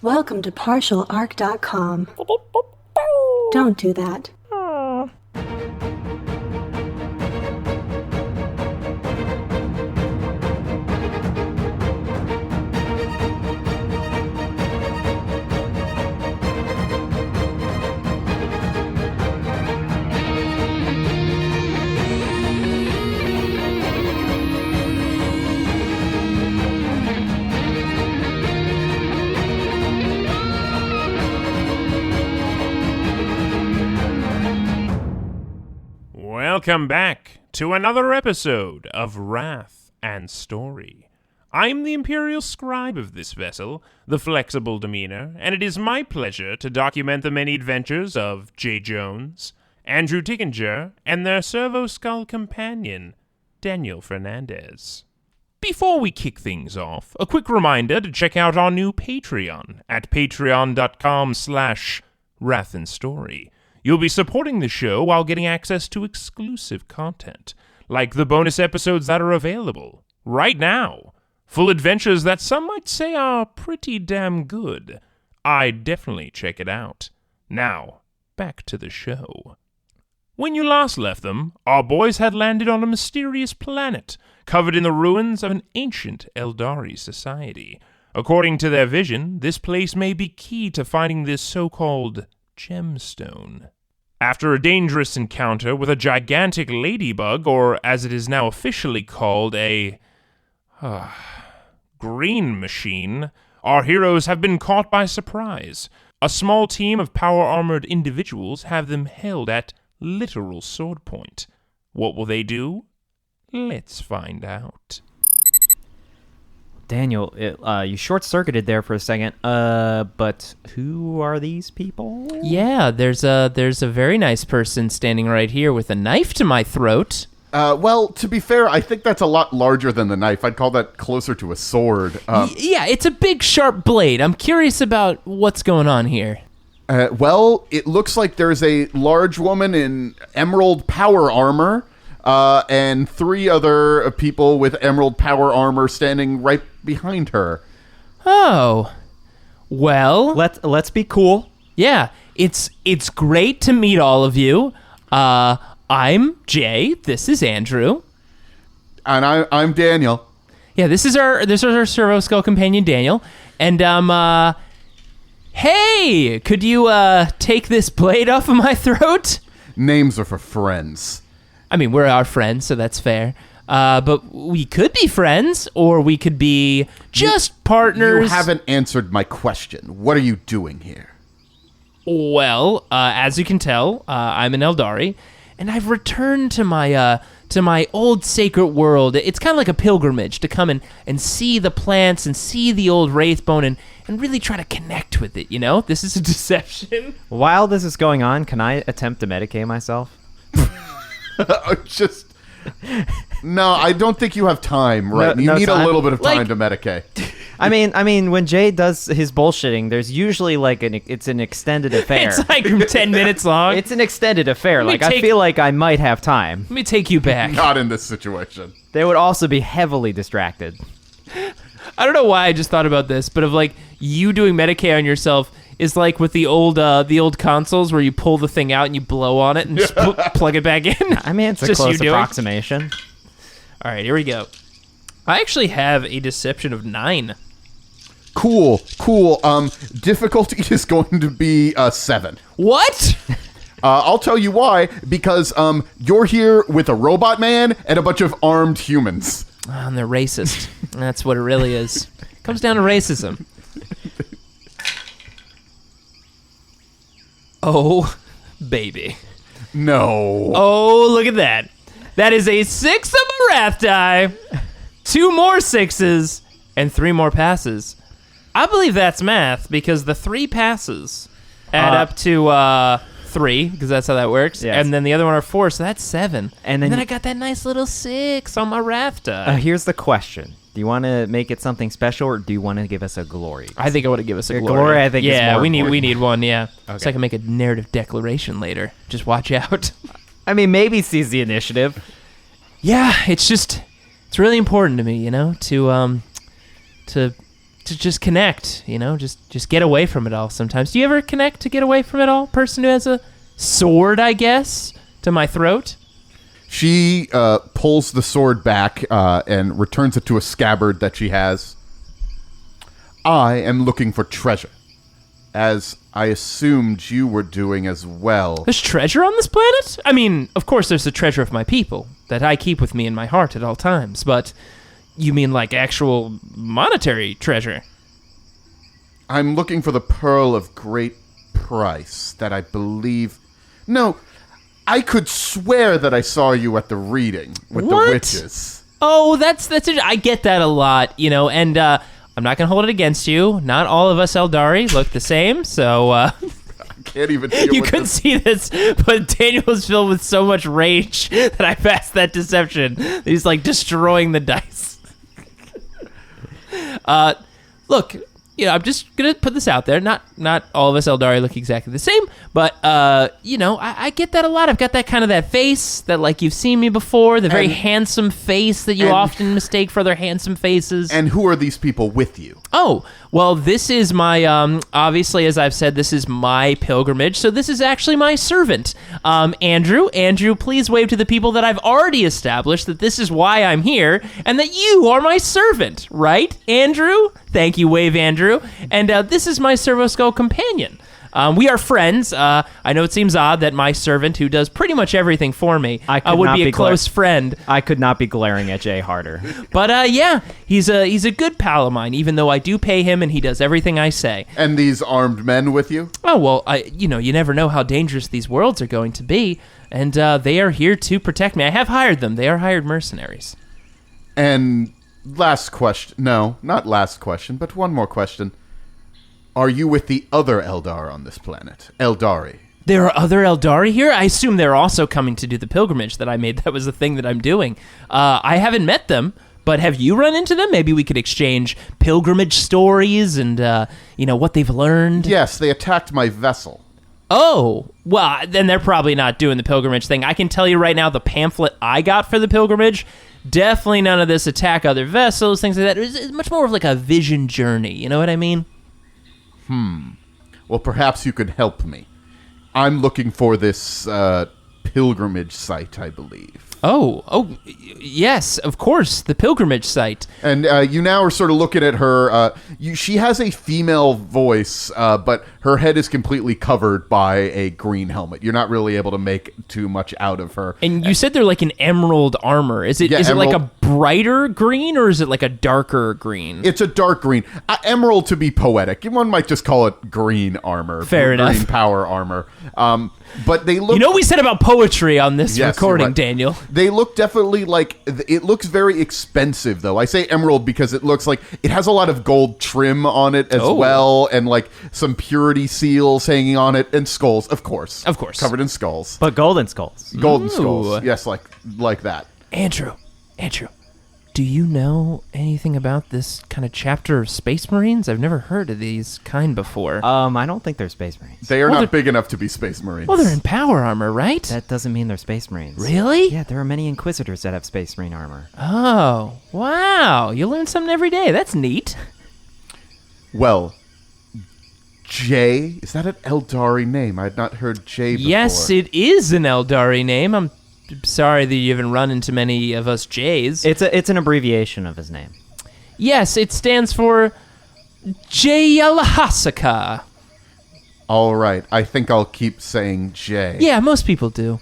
Welcome to partialarc.com. Don't do that. Welcome back to another episode of Wrath and Story. I'm the imperial scribe of this vessel, the flexible demeanor, and it is my pleasure to document the many adventures of J. Jones, Andrew Tickinger, and their Servo Skull companion, Daniel Fernandez. Before we kick things off, a quick reminder to check out our new Patreon at patreon.com/wrathandstory. You'll be supporting the show while getting access to exclusive content, like the bonus episodes that are available right now. Full adventures that some might say are pretty damn good. I'd definitely check it out. Now, back to the show. When you last left them, our boys had landed on a mysterious planet covered in the ruins of an ancient Aeldari society. According to their vision, this place may be key to finding this so-called gemstone. After a dangerous encounter with a gigantic ladybug, or as it is now officially called, a green machine, our heroes have been caught by surprise. A small team of power-armored individuals have them held at literal sword point. What will they do? Let's find out. Daniel, you short-circuited there for a second, but who are these people? Yeah, there's a very nice person standing right here with a knife to my throat. Well, to be fair, I think that's a lot larger than the knife. I'd call that closer to a sword. Yeah, it's a big, sharp blade. I'm curious about what's going on here. Well, it looks like there's a large woman in emerald power armor, and three other people with emerald power armor standing right behind her. Oh, well, Let's be cool. yeah, it's great to meet all of you. I'm Jay. This is Andrew. And I'm Daniel. Yeah, this is our Servo Skull companion Daniel. And hey, could you take this blade off of my throat? Names are for friends. I mean, we're our friends, so that's fair. But we could be friends, or we could be just partners. You haven't answered my question. What are you doing here? Well, as you can tell, I'm an Aeldari, and I've returned to my old sacred world. It's kind of like a pilgrimage to come and see the plants and see the old Wraithbone and really try to connect with it, you know? This is a deception. While this is going on, can I attempt to medicate myself? No, I don't think you have time, right? No, you need time. a little bit of time Like- to medicate. I mean, when Jay does his bullshitting, there's usually it's an extended affair. It's like 10 minutes long. It's an extended affair. me Like, I take- feel like I might have time. Let me take you back. Not in this situation. They would also be heavily distracted. I don't know why I just thought about this, but of like you doing Medicaid on yourself is like with the old consoles where you pull the thing out and you blow on it and just plug it back in. I mean, it's a Just you close doing? approximation. All right, here we go. I actually have a deception of 9. Cool. Difficulty is going to be 7. What? I'll tell you why. Because you're here with a robot man and a bunch of armed humans. Oh, they're racist. That's what it really is. Comes down to racism. Oh, baby. No. Oh, look at that. That is a 6 of a wrath die, 2 more 6s, and 3 more passes. I believe that's math because the 3 passes add up to 3, because that's how that works. Yes. And then the other one are 4, so that's 7. And And then then I got that nice little 6 on my wrath die. Here's the question. Do you want to make it something special, or do you want to give us a glory? I think I want to give us a Your glory. glory, I think, is yeah, more we need important. one. Yeah, Okay. so I can make a narrative declaration later. Just watch out. I mean, maybe seize the initiative. Yeah, it's really important to me, you know, to to just connect, just get away from it all sometimes. Do you ever connect to get away from it all? Person who has a sword, I guess, to my throat? She pulls the sword back and returns it to a scabbard that she has. I am looking for treasure, as I assumed you were doing as well. There's treasure on this planet? I mean, of course there's the treasure of my people that I keep with me in my heart at all times, but you mean like actual monetary treasure? I'm looking for the pearl of great price that I believe... No, I could swear that I saw you at the reading with What? the witches. Oh, that's it. I get that a lot, and I'm not going to hold it against you. Not all of us Aeldari look the same, so... I can't even deal You with couldn't this. see this, but Daniel was filled with so much rage that I passed that deception. He's like destroying the dice. Look, I'm just gonna put this out there. Not all of us Aeldari look exactly the same, but I get that a lot. I've got that kind of that face that like you've seen me before, the very And- handsome face that you and- often mistake for other handsome faces. And who are these people with you? Oh, well, this is my, obviously, as I've said, this is my pilgrimage, so this is actually my servant, Andrew. Andrew, please wave to the people that I've already established that this is why I'm here, and that you are my servant, right, Andrew? Thank you, wave Andrew. And this is my Servo Skull companion. We are friends. I know it seems odd that my servant, who does pretty much everything for me, I could would not be a be close friend. I could not be glaring at Jay harder. But yeah, he's a good pal of mine, even though I do pay him and he does everything I say. And these armed men with you? Oh, well, you never know how dangerous these worlds are going to be, and they are here to protect me. I have hired them. They are hired mercenaries. And last question. No, not last question, but one more question. Are you with the other Eldar on this planet? Aeldari. There are other Aeldari here? I assume they're also coming to do the pilgrimage that I made. That was the thing that I'm doing. I haven't met them, but have you run into them? Maybe we could exchange pilgrimage stories and, what they've learned. Yes, they attacked my vessel. Oh, well, then they're probably not doing the pilgrimage thing. I can tell you right now, the pamphlet I got for the pilgrimage, definitely none of this attack other vessels, things like that. It's much more of like a vision journey. You know what I mean? Well, perhaps you could help me. I'm looking for this pilgrimage site, I believe. Oh, yes, of course, the pilgrimage site. And you now are sort of looking at her. She has a female voice, but her head is completely covered by a green helmet. You're not really able to make too much out of her. And you said they're like an emerald armor. Is it Yeah, is it like a emerald. brighter green or is it like a darker green? It's a dark green. Emerald to be poetic. One might just call it green armor. Fair green enough. power armor. But they look... You know we said about poetry on this Yes, recording, you're right. Daniel. They look definitely like... It looks very expensive, though. I say emerald because it looks like... It has a lot of gold trim on it as Oh. well, and like some purity seals hanging on it, and skulls, of course. Of course. Covered in skulls. But golden skulls. Golden Ooh. skulls. Yes, like that. Andrew, do you know anything about this kind of chapter of Space Marines? I've never heard of these kind before. I don't think they're space marines. They are Well, not big enough to be space marines. well, they're in power armor, right? That doesn't mean they're space marines. Really? Yeah, there are many inquisitors that have space marine armor. Oh, wow. You learn something every day. That's neat. Well, Jay, is that an Eldari name? I had not heard Jay before. Yes, it is an Aeldari name. I'm sorry that you haven't run into many of us Jays. It's an abbreviation of his name. Yes, it stands for Jayalahasaka. All right, I think I'll keep saying Jay. Yeah, most people do.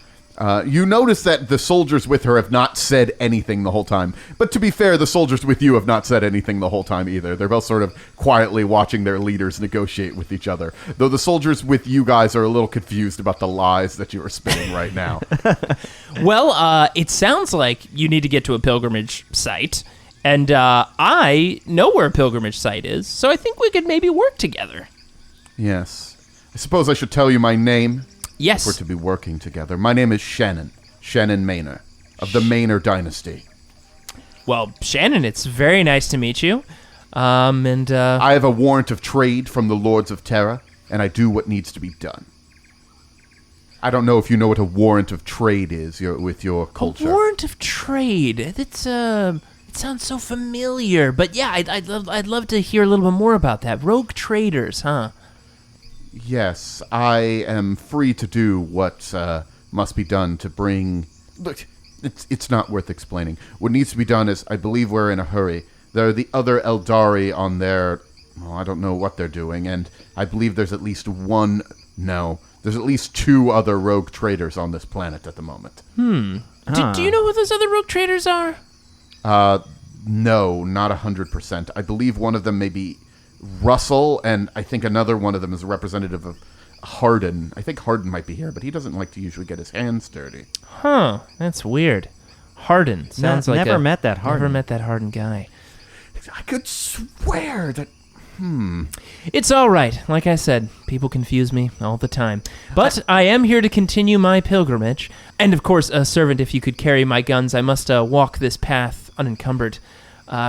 You notice that the soldiers with her have not said anything the whole time. But to be fair, the soldiers with you have not said anything the whole time either. They're both sort of quietly watching their leaders negotiate with each other. Though the soldiers with you guys are a little confused about the lies that you are spitting right now. Well, it sounds like you need to get to a pilgrimage site. And I know where a pilgrimage site is, so I think we could maybe work together. Yes. I suppose I should tell you my name. Yes. We're to be working together. My name is Shannon Maynor, of the Maynor dynasty. Well, Shannon, it's very nice to meet you. I have a warrant of trade from the Lords of Terra, and I do what needs to be done. I don't know if you know what a warrant of trade is with your culture. A warrant of trade. It That sounds so familiar. But yeah, I'd love to hear a little bit more about that. Rogue traders, huh? Yes, I am free to do what must be done to bring... Look, it's not worth explaining. What needs to be done is, I believe we're in a hurry. There are the other Aeldari on their... Well, I don't know what they're doing, and I believe there's at least one... No, there's at least 2 other rogue traders on this planet at the moment. Do you know who those other rogue traders are? No, not 100%. I believe one of them may be Russell, and I think another one of them is a representative of Hardin. I think Hardin might be here, but he doesn't like to usually get his hands dirty. Huh, that's weird. Hardin sounds like never met that Hardin. Never met that Hardin guy. I could swear that... It's all right. Like I said, people confuse me all the time. But I am here to continue my pilgrimage. And of course, servant, if you could carry my guns, I must walk this path unencumbered.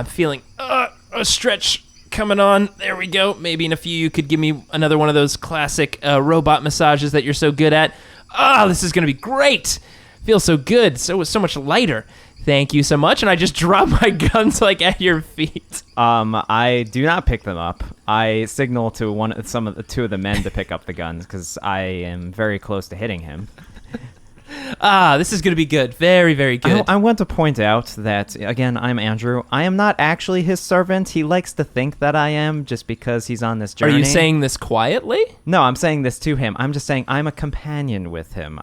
Feeling a stretch coming on. There we go. Maybe in a few you could give me another one of those classic robot massages that you're so good at. This is going to be great. Feels so good. So much lighter. Thank you so much, and I just drop my guns like at your feet. I do not pick them up. I signal to two of the men to pick up the guns because I am very close to hitting him. This is going to be good. Very, very good. I want to point out that, again, I'm Andrew. I am not actually his servant. He likes to think that I am just because he's on this journey. Are you saying this quietly? No, I'm saying this to him. I'm just saying I'm a companion with him.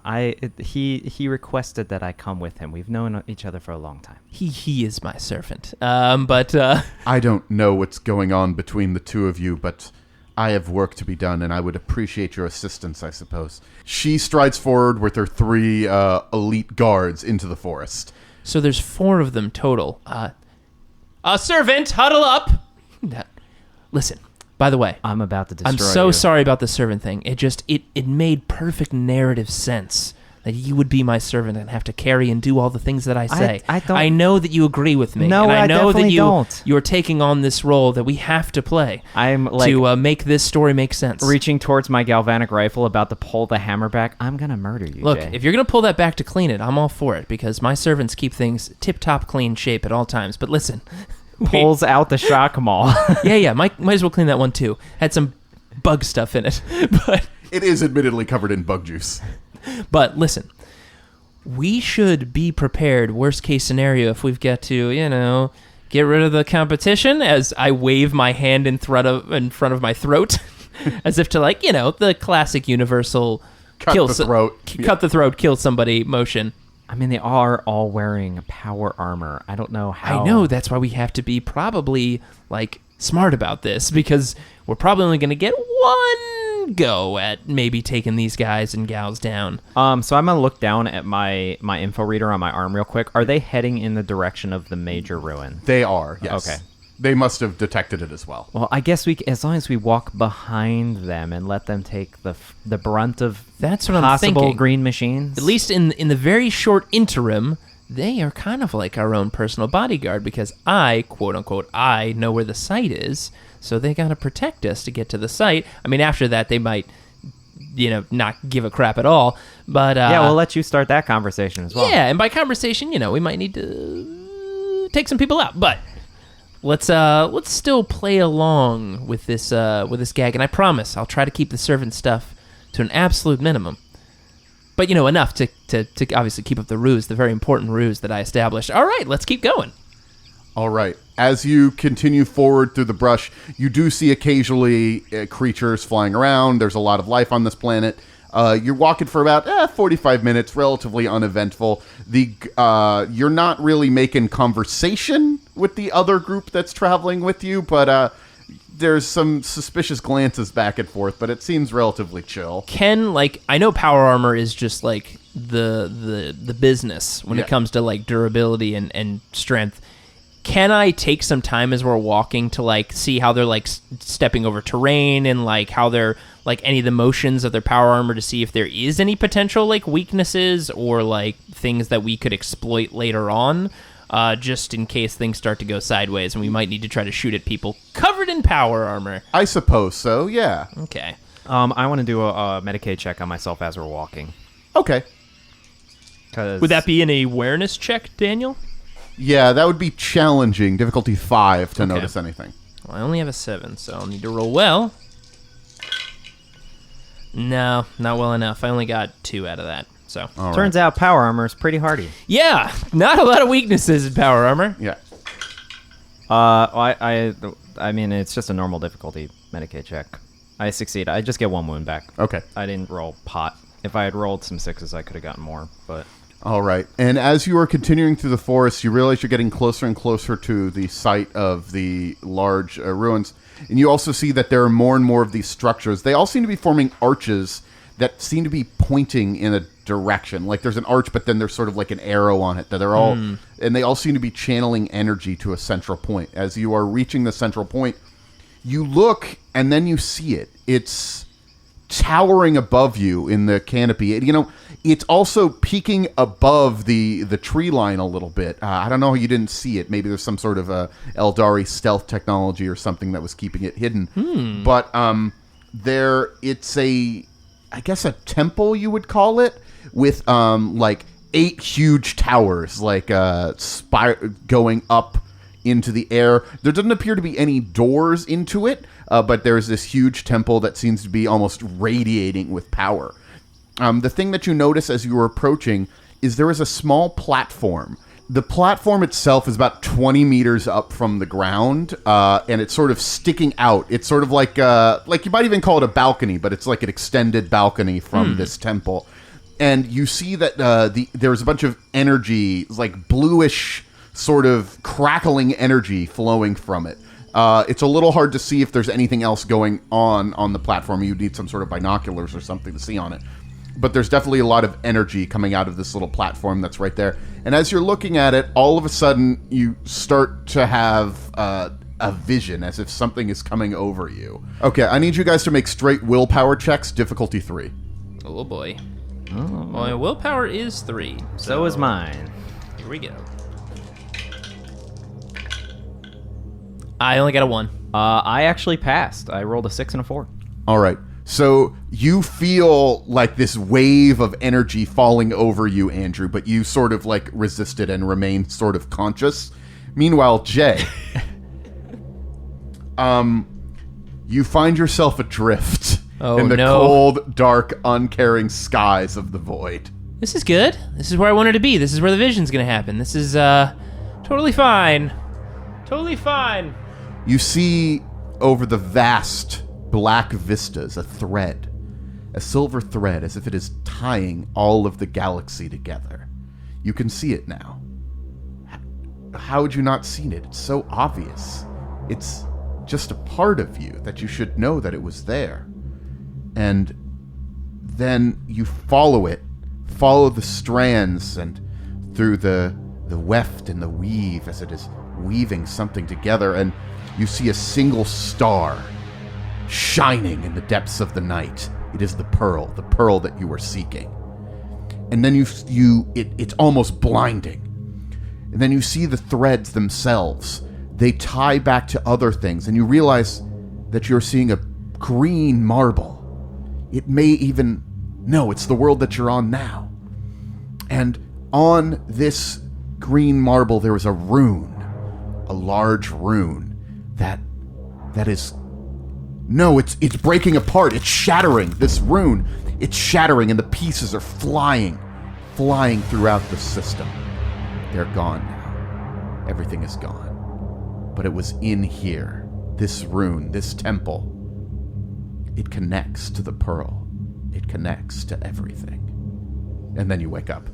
He requested that I come with him. We've known each other for a long time. He is my servant. I don't know what's going on between the two of you, but I have work to be done, and I would appreciate your assistance, I suppose. She strides forward with her 3 elite guards into the forest. So there's 4 of them total. Servant, huddle up! Listen, by the way, I'm about to destroy I'm so you. sorry about the servant thing. It made perfect narrative sense that you would be my servant and have to carry and do all the things that I say. I know that you agree with me. No, and I know definitely that don't. you're taking on this role that we have to play. I'm like to make this story make sense. reaching towards my galvanic rifle, about to pull the hammer back. I'm gonna murder you. Look, Jay. if you're gonna pull that back to clean it, I'm all for it because my servants keep things tip-top clean shape at all times. But listen, pulls out the shock maul. yeah, might as well clean that one too. Had some bug stuff in it, but It is admittedly covered in bug juice. But listen, we should be prepared, worst case scenario, if we've got to, get rid of the competition, as I wave my hand in front of my throat, as if to, the classic universal Cut the throat, kill somebody motion. I mean, they are all wearing power armor. I don't know how. I know, that's why we have to be probably, smart about this, because we're probably only going to get one go at maybe taking these guys and gals down. So I'm gonna look down at my info reader on my arm real quick. Are they heading in the direction of the major ruin? They are, yes. Okay. They must have detected it as well. Well, I guess as long as we walk behind them and let them take the brunt of That's what I'm possible thinking. green machines. At least in the very short interim, they are kind of like our own personal bodyguard, because I, quote unquote, I know where the site is, so they gotta protect us to get to the site. I mean, after that, they might, not give a crap at all. But yeah, we'll let you start that conversation as well. Yeah, and by conversation, we might need to take some people out, but let's still play along with this gag, and I promise I'll try to keep the servant stuff to an absolute minimum. But, enough to obviously keep up the ruse, the very important ruse that I established. All right, let's keep going. All right. As you continue forward through the brush, you do see occasionally creatures flying around. There's a lot of life on this planet. You're walking for about 45 minutes, relatively uneventful. You're not really making conversation with the other group that's traveling with you, but there's some suspicious glances back and forth, but it seems relatively chill. I know power armor is just the business when it comes to durability and strength. Can I take some time as we're walking to see how they're stepping over terrain and how they're any of the motions of their power armor to see if there is any potential weaknesses or things that we could exploit later on, just in case things start to go sideways and we might need to try to shoot at people covered in power armor? I suppose so, yeah. Okay. I want to do a Medicaid check on myself as we're walking. Okay. Would that be an awareness check, Daniel? Yeah, that would be challenging. Difficulty 5 to notice anything. Well, I only have a 7, so I'll need to roll well. No, not well enough. I only got 2 out of that. So Turns out power armor is pretty hardy. yeah, not a lot of weaknesses in power armor. Yeah. I mean, it's just a normal difficulty Medicaid check. I succeed. I just get 1 wound back. Okay. I didn't roll pot. If I had rolled some 6s, I could have gotten more, but... All right. And as you are continuing through the forest, you realize you're getting closer and closer to the site of the large ruins. And you also see that there are more and more of these structures. They all seem to be forming arches that seem to be pointing in a direction. Like there's an arch, but then there's sort of like an arrow on it. That they're all, and they all seem to be channeling energy to a central point. As you are reaching the central point, you look and then you see it. It's towering above you in the canopy. You know, it's also peeking above the tree line a little bit. I don't know how you didn't see it. Maybe there's some sort of Aeldari stealth technology or something that was keeping it hidden. But it's I guess a temple, you would call it, with like 8 huge towers, like going up into the air. There doesn't appear to be any doors into it, but there's this huge temple that seems to be almost radiating with power. The thing that you notice as you are approaching is there is a small platform. The platform itself is about 20 meters up from the ground, and it's sort of sticking out. It's sort of like you might even call it a balcony, but it's like an extended balcony from this temple. And you see that there's a bunch of energy, like bluish sort of crackling energy flowing from it. It's a little hard to see if there's anything else going on the platform. You'd need some sort of binoculars or something to see on it. But there's definitely a lot of energy coming out of this little platform that's right there. And as you're looking at it, all of a sudden you start to have a vision, as if something is coming over you. Okay, I need you guys to make straight willpower checks, difficulty 3. Oh boy. Well, my willpower is 3. So is mine. Here we go. I only got a 1. I actually passed. I rolled a 6 and a 4. All right. So you feel like this wave of energy falling over you, Andrew, but you sort of like resist it and remain sort of conscious. Meanwhile, Jay, you find yourself adrift in the cold, dark, uncaring skies of the void. This is good. This is where I wanted to be. This is where the vision's going to happen. This is totally fine. Totally fine. You see over the vast black vistas a silver thread, as if it is tying all of the galaxy together. You can see it now. How would you not seen it? It's so obvious. It's just a part of you that you should know that it was there. And then you follow the strands and through the weft and the weave as it is weaving something together, and you see a single star shining in the depths of the night. It is the pearl that you were seeking. And then it's almost blinding. And then you see the threads themselves. They tie back to other things, and you realize that you're seeing a green marble. It may even... No, it's the world that you're on now. And on this green marble, there is a rune. A large rune that is... No, it's breaking apart. It's shattering. This rune, it's shattering, and the pieces are flying throughout the system. They're gone now. Everything is gone. But it was in here. This rune, this temple. It connects to the pearl. It connects to everything. And then you wake up.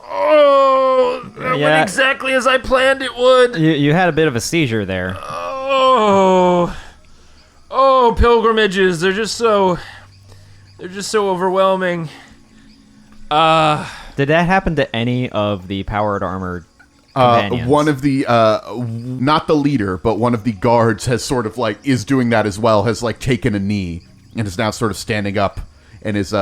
Oh, that went exactly as I planned it would. You had a bit of a seizure there. Oh, pilgrimages. They're just so overwhelming. Did that happen to any of the powered armored companions? One of the, not the leader, but one of the guards has sort of like, is doing that as well, has like taken a knee and is now sort of standing up and is,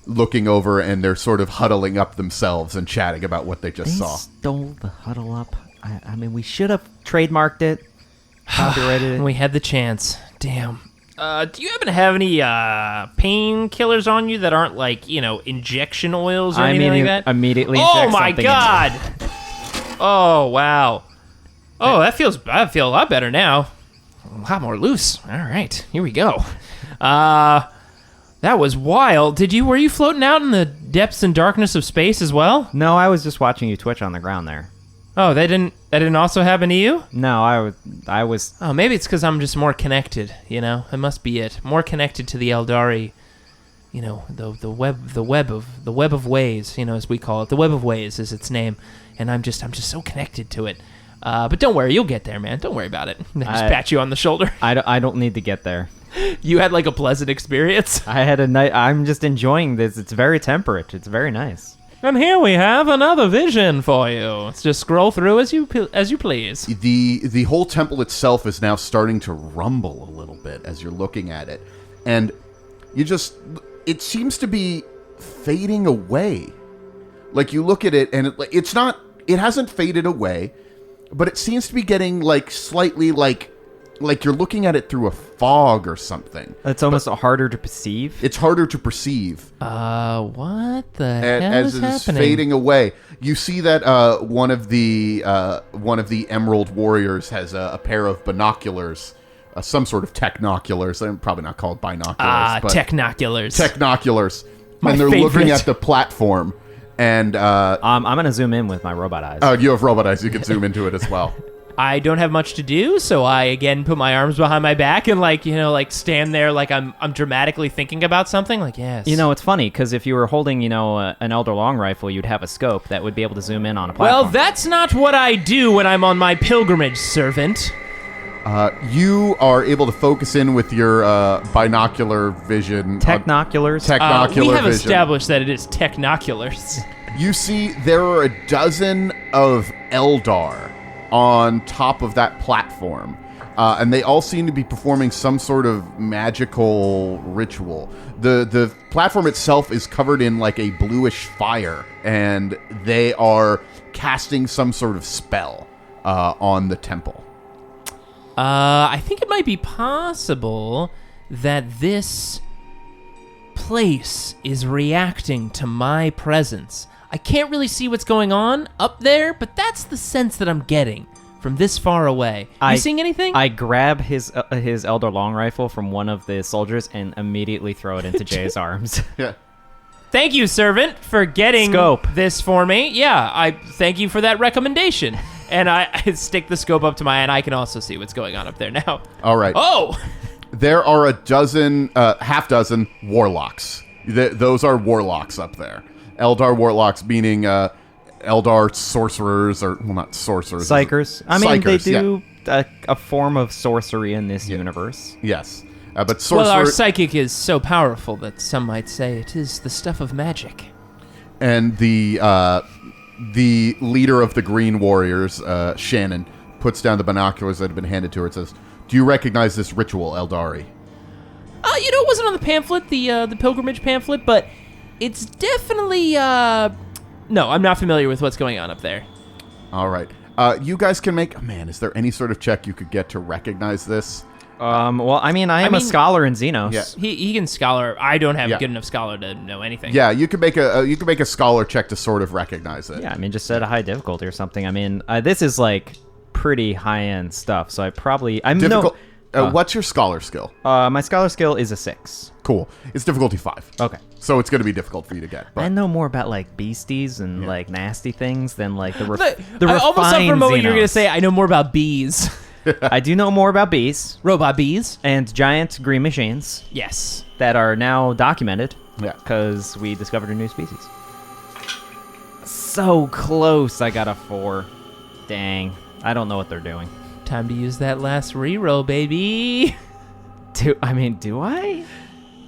looking over, and they're sort of huddling up themselves and chatting about what they just saw. Stole the huddle up. I mean, we should have trademarked it, copyrighted it. We had the chance. Damn. Do you happen to have any painkillers on you that aren't like, injection oils or anything like that? Immediately. Oh my god! Oh, wow. Oh, I feel a lot better now. A lot more loose. All right, here we go. That was wild. Were you floating out in the depths and darkness of space as well? No, I was just watching you twitch on the ground there. Oh, that didn't also happen to you? No, I was. Oh, maybe it's because I'm just more connected. It must be it. More connected to the Aeldari. The web of ways. As we call it, the web of ways is its name, and I'm just so connected to it. But don't worry, you'll get there, man. Don't worry about it. I just pat you on the shoulder. I don't need to get there. You had like a pleasant experience. I had a night. I'm just enjoying this. It's very temperate. It's very nice. And here we have another vision for you. Let's just scroll through as you please. The whole temple itself is now starting to rumble a little bit as you're looking at it, and it seems to be fading away. Like you look at it, and it hasn't faded away, but it seems to be getting like slightly like you're looking at it through a fog or something. It's almost harder to perceive. It's harder to perceive. What the hell as is it is happening? fading away. You see that one of the Emerald Warriors has a pair of binoculars, some sort of technoculars. They're probably not called binoculars, but technoculars. Technoculars. My and they're favorite. looking at the platform. And I'm gonna zoom in with my robot eyes. oh, you have robot eyes. You can zoom into it as well. I don't have much to do, so I again put my arms behind my back and stand there like I'm dramatically thinking about something. Like, yes. It's funny because if you were holding an Elder Long rifle, you'd have a scope that would be able to zoom in on a platform. Well, that's not what I do when I'm on my pilgrimage, servant. You are able to focus in with your binocular vision. Technoculars. We have vision. established that it is technoculars. You see, there are a dozen of Eldar on top of that platform, and they all seem to be performing some sort of magical ritual. The platform itself is covered in like a bluish fire, and they are casting some sort of spell on the temple. I think it might be possible that this place is reacting to my presence. I can't really see what's going on up there, but that's the sense that I'm getting from this far away. You seeing anything? I grab his Elder Long rifle from one of the soldiers and immediately throw it into Jay's arms. Yeah. Thank you, servant, for getting Scope. this for me. Yeah, I thank you for that recommendation. And I stick the scope up to my eye, and I can also see what's going on up there now. All right. Oh! There are a dozen, half dozen warlocks. Those are warlocks up there. Eldar warlocks, meaning Eldar sorcerers, or well, not sorcerers. Psychers. I mean, Psychers, they do a form of sorcery in this universe. Yes, but sorcerer. Well, our psychic is so powerful that some might say it is the stuff of magic. And the leader of the Green Warriors, Shannon, puts down the binoculars that have been handed to her and says, "Do you recognize this ritual, Aeldari?" It wasn't on the pamphlet, the pilgrimage pamphlet, but it's definitely, no, I'm not familiar with what's going on up there. All right. You guys can make, is there any sort of check you could get to recognize this? Well, I mean, I am a scholar in Xenos. Yeah. He can scholar. I don't have a good enough scholar to know anything. Yeah, you could make a scholar check to sort of recognize it. Yeah, I mean, just set a high difficulty or something. I mean, this is like pretty high-end stuff, so Difficult. What's your scholar skill? My scholar skill is a 6. Cool. It's difficulty 5. Okay. So it's going to be difficult for you to get. But. I know more about like beasties and like nasty things than like the I almost thought for a moment you were going to Xenos. say, I know more about bees. I do know more about bees Robot bees? and giant green machines Yes. that are now documented. Yeah. Because we discovered a new species. So close. I got a 4. Dang. I don't know what they're doing. Time to use that last reroll, baby. Do I?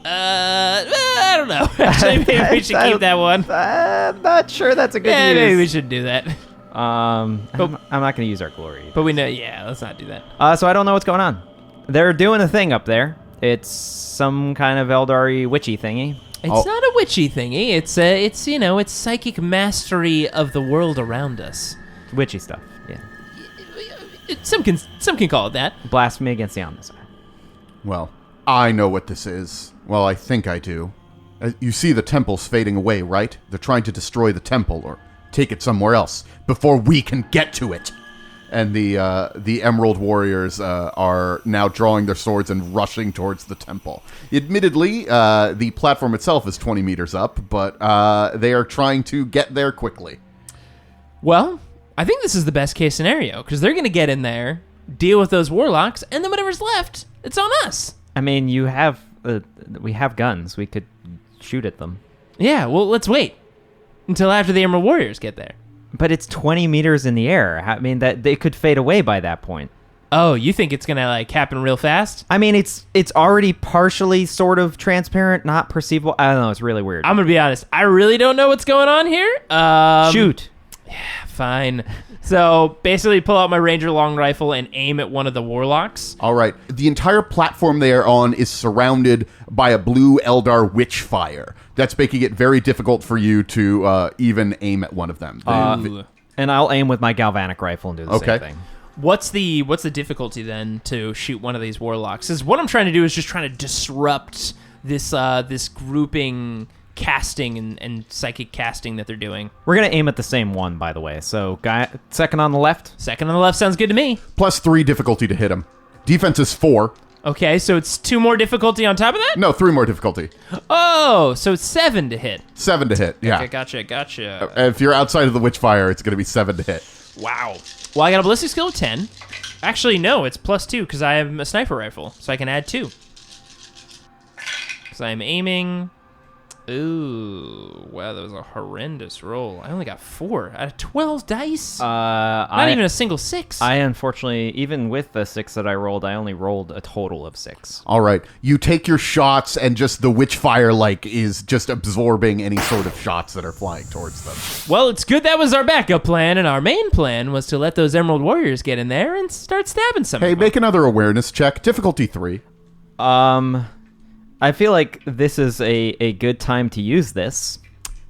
I don't know. Actually, maybe we should keep that one. I'm not sure that's a good use. Maybe we should do that. I'm not going to use our glory. But we know, yeah, let's not do that. So I don't know what's going on. They're doing a thing up there. It's some kind of Aeldari witchy thingy. It's not a witchy thingy. It's psychic mastery of the world around us. Witchy stuff, yeah. Some can call it that. Blasphemy against the Omnissiah. Well, I know what this is. Well, I think I do. You see the temple's fading away, right? They're trying to destroy the temple, or take it somewhere else before we can get to it. And the Emerald Warriors are now drawing their swords and rushing towards the temple. Admittedly, the platform itself is 20 meters up, but they are trying to get there quickly. Well, I think this is the best case scenario, because they're going to get in there, deal with those warlocks, and then whatever's left, it's on us. I mean, we have guns. We could shoot at them. Yeah, well, let's wait until after the Emerald Warriors get there. But it's 20 meters in the air. I mean, that they could fade away by that point. Oh, you think it's going to, like, happen real fast? I mean, it's already partially sort of transparent, not perceivable. I don't know. It's really weird. I'm going to be honest. I really don't know what's going on here. Shoot. Fine. So basically pull out my Ranger long rifle and aim at one of the warlocks. All right. The entire platform they are on is surrounded by a blue Eldar witch fire. That's making it very difficult for you to even aim at one of them. And I'll aim with my galvanic rifle and do the same thing. What's the difficulty then to shoot one of these warlocks? Because what I'm trying to do is just trying to disrupt this grouping casting and psychic casting that they're doing. We're going to aim at the same one, by the way. So, second on the left? Second on the left sounds good to me. +3 difficulty to hit him. Defense is 4. Okay, so it's 2 more difficulty on top of that? No, 3 more difficulty. Oh, so it's 7 to hit. 7 to hit, yeah. Okay, gotcha. If you're outside of the witch fire, it's going to be 7 to hit. Wow. Well, I got a ballistic skill of 10. Actually, no, it's +2 because I have a sniper rifle, so I can add 2. Because I'm aiming. Ooh, wow, that was a horrendous roll. I only got 4 out of 12 dice. Not even a single 6. I unfortunately, even with the 6 that I rolled, I only rolled a total of 6. All right. You take your shots, and just the witch fire is just absorbing any sort of shots that are flying towards them. Well, it's good that was our backup plan, and our main plan was to let those Emerald Warriors get in there and start stabbing some. Hey, make another awareness check. Difficulty 3. I feel like this is a good time to use this.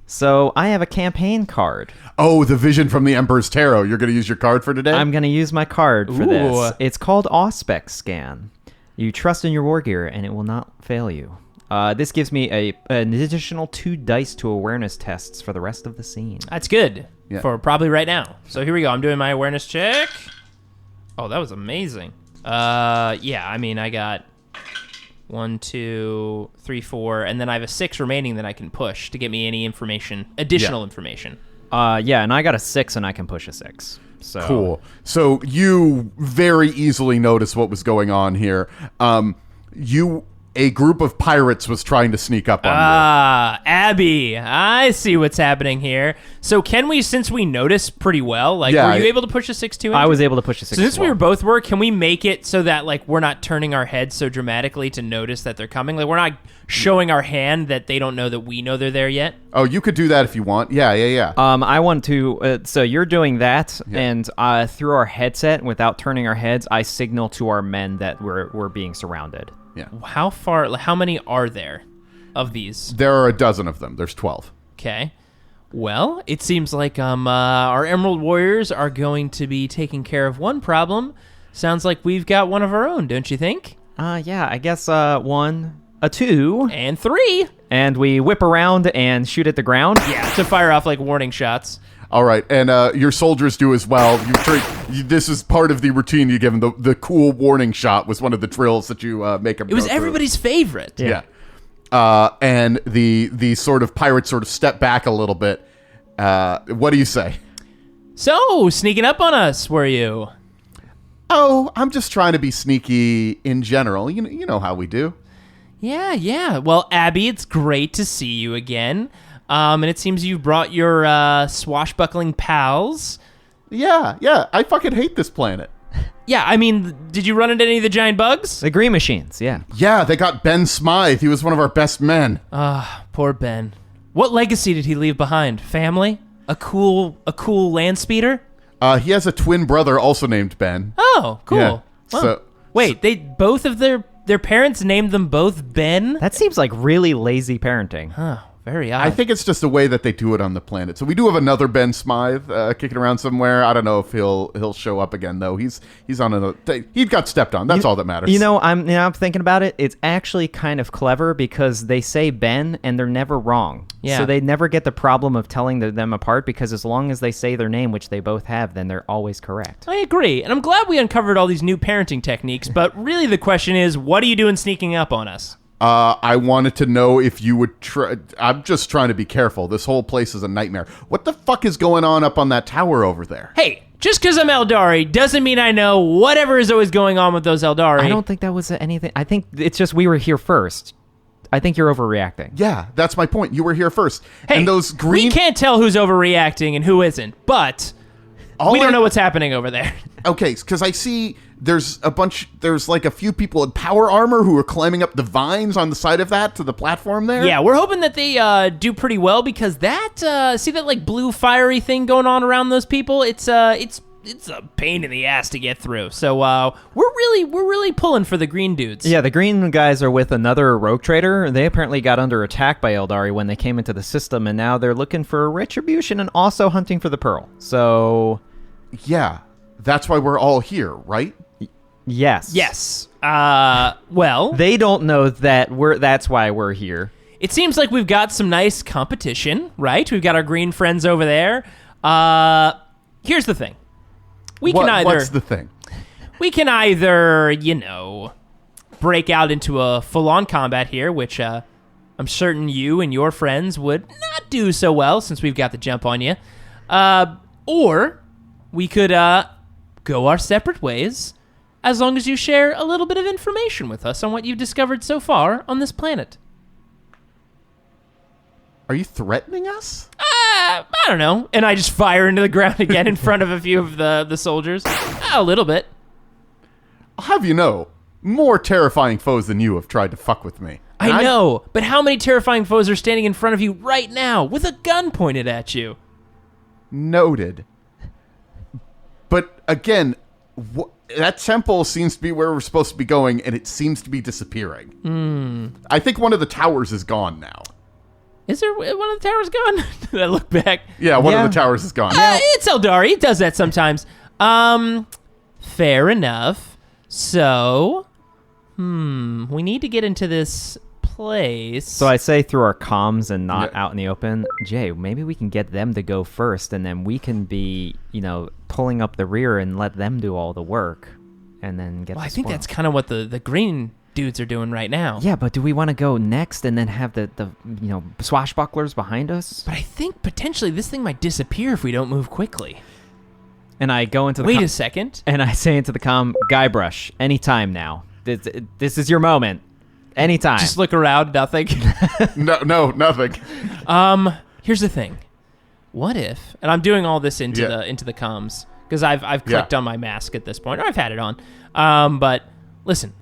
So I have a campaign card. Oh, the vision from the Emperor's Tarot. You're going to use your card for today? I'm going to use my card for Ooh. this. It's called Auspex Scan. You trust in your war gear, and it will not fail you. This gives me an additional 2 dice to awareness tests for the rest of the scene. That's good for probably right now. So here we go. I'm doing my awareness check. Oh, that was amazing. Yeah, I mean, I got 1, 2, 3, 4, and then I have a 6 remaining that I can push to get me any additional information. Yeah, and I got a 6, and I can push a 6. So. Cool. So you very easily notice what was going on here. A group of pirates was trying to sneak up on you. Abby, I see what's happening here. So can we, since we noticed pretty well, were you able to push a 6 too? I was able to push a 6. So since we were, can we make it so that we're not turning our heads so dramatically to notice that they're coming? Like we're not showing our hand that they don't know that we know they're there yet? Oh, you could do that if you want. Yeah. I want to. So you're doing that, and through our headset, without turning our heads, I signal to our men that we're being surrounded. Yeah. How many are there of these? There are a dozen of them. There's 12. Okay. Well, it seems like our Emerald Warriors are going to be taking care of one problem. Sounds like we've got one of our own, don't you think? Yeah, I guess 1, 2, and 3. And we whip around and shoot at the ground. Yeah, to fire off warning shots. All right, and your soldiers do as well. This is part of the routine you give them. The cool warning shot was one of the drills that you make them. It was everybody's favorite. Yeah. And the sort of pirates sort of step back a little bit. What do you say? So, sneaking up on us, were you? Oh, I'm just trying to be sneaky in general. You know how we do. Yeah. Well, Abby, it's great to see you again. And it seems you've brought your swashbuckling pals. Yeah. I fucking hate this planet. Yeah, I mean, did you run into any of the giant bugs? The green machines, yeah. Yeah, they got Ben Smythe. He was one of our best men. Poor Ben. What legacy did he leave behind? Family? A cool land speeder? He has a twin brother also named Ben. Oh, cool. Yeah. Well, wait, they both of their parents named them both Ben? That seems like really lazy parenting. Huh. very odd. I think it's just the way that they do it on the planet. So we do have another Ben Smythe kicking around somewhere. I don't know if he'll show up again though. He's on another. He got stepped on. That's all that matters. I'm thinking about it. It's actually kind of clever because they say Ben and they're never wrong. Yeah. So they never get the problem of telling them apart because as long as they say their name, which they both have, then they're always correct. I agree, and I'm glad we uncovered all these new parenting techniques, but really the question is, what are you doing sneaking up on us? I wanted to know if you would try. I'm just trying to be careful. This whole place is a nightmare. What the fuck is going on up on that tower over there? Hey, just because I'm Aeldari doesn't mean I know whatever is always going on with those Aeldari. I don't think that was anything. I think it's just we were here first. I think you're overreacting. Yeah, that's my point. You were here first. Hey, and those green. we can't tell who's overreacting and who isn't, but we don't know what's happening over there. Okay, because I see there's like a few people in power armor who are climbing up the vines on the side of that to the platform there. Yeah, we're hoping that they do pretty well because that see that like blue fiery thing going on around those people. It's a pain in the ass to get through. So we're really pulling for the green dudes. Yeah, the green guys are with another rogue trader. They apparently got under attack by Aeldari when they came into the system, and now they're looking for retribution and also hunting for the pearl. So, yeah, that's why we're all here, right? yes. Yes. Well, They don't know that that's why we're here. it seems like we've got some nice competition, right? We've got our green friends over there. Here's the thing. What's the thing? We can either, break out into a full-on combat here, which I'm certain you and your friends would not do so well since we've got the jump on you. Or we could go our separate ways as long as you share a little bit of information with us on what you've discovered so far on this planet. Are you threatening us? I don't know. And I just fire into the ground again in front of a few of the soldiers. A little bit. I'll have you know, more terrifying foes than you have tried to fuck with me. And I know, but how many terrifying foes are standing in front of you right now with a gun pointed at you? Noted. But again, that temple seems to be where we're supposed to be going, and it seems to be disappearing. I think one of the towers is gone now. Is there one of the towers gone? Did I look back? Yeah, one Yeah. of the towers is gone. It's Aeldari. It does that sometimes. Fair enough. So, we need to get into this place. So I say through our comms and not Yeah. out in the open, Jay, maybe we can get them to go first, and then we can be, pulling up the rear and let them do all the work, and then get. Well, the I think spoil. that's kind of what the green dudes are doing right now. Yeah, but do we want to go next and then have the swashbucklers behind us? But I think potentially this thing might disappear if we don't move quickly. And I go into the Wait a second. and I say into the Guybrush, anytime now. This is your moment. Anytime. Just look around, nothing. No, nothing. Here's the thing. What if, and I'm doing all this into Yeah. the comms because I've clicked on my mask at this point, or I've had it on. But listen,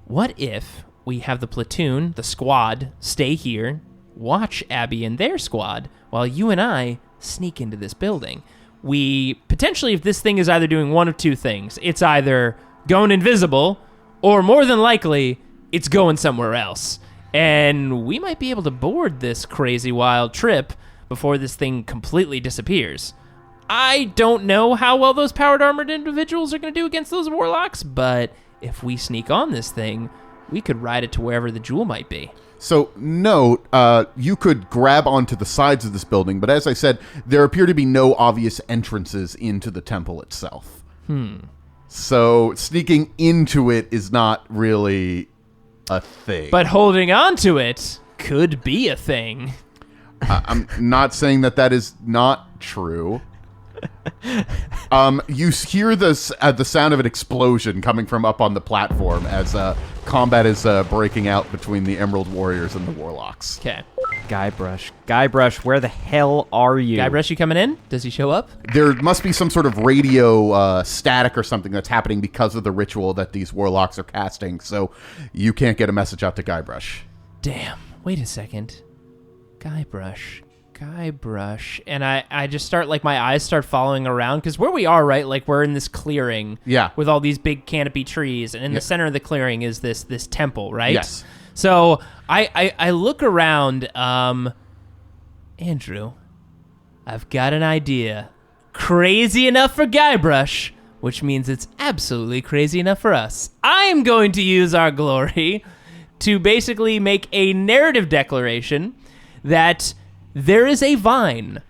what if we have the platoon, the squad, stay here, watch Abby and their squad, while you and I sneak into this building? We potentially, if this thing is either doing one of two things, it's either going invisible, or more than likely, it's going somewhere else. And we might be able to board this crazy wild trip before this thing completely disappears. I don't know how well those powered armored individuals are going to do against those warlocks, but if we sneak on this thing, we could ride it to wherever the jewel might be. So, note, you could grab onto the sides of this building, but as I said, there appear to be no obvious entrances into the temple itself. So, sneaking into it is not really a thing. But holding on to it could be a thing. I'm not saying that is not true. You hear the sound of an explosion coming from up on the platform as combat is breaking out between the Emerald Warriors and the Warlocks. Okay. Guybrush, where the hell are you? Guybrush, you coming in? Does he show up? There must be some sort of radio static or something that's happening because of the ritual that these Warlocks are casting, so you can't get a message out to Guybrush. Damn. Wait a second. Guybrush. And I just start, like, my eyes start following around, because where we are, right, like, we're in this clearing with all these big canopy trees, and in the center of the clearing is this temple, right? Yes. So I look around, and Andrew, I've got an idea. Crazy enough for Guybrush, which means it's absolutely crazy enough for us. I'm going to use our glory to basically make a narrative declaration that there is a vine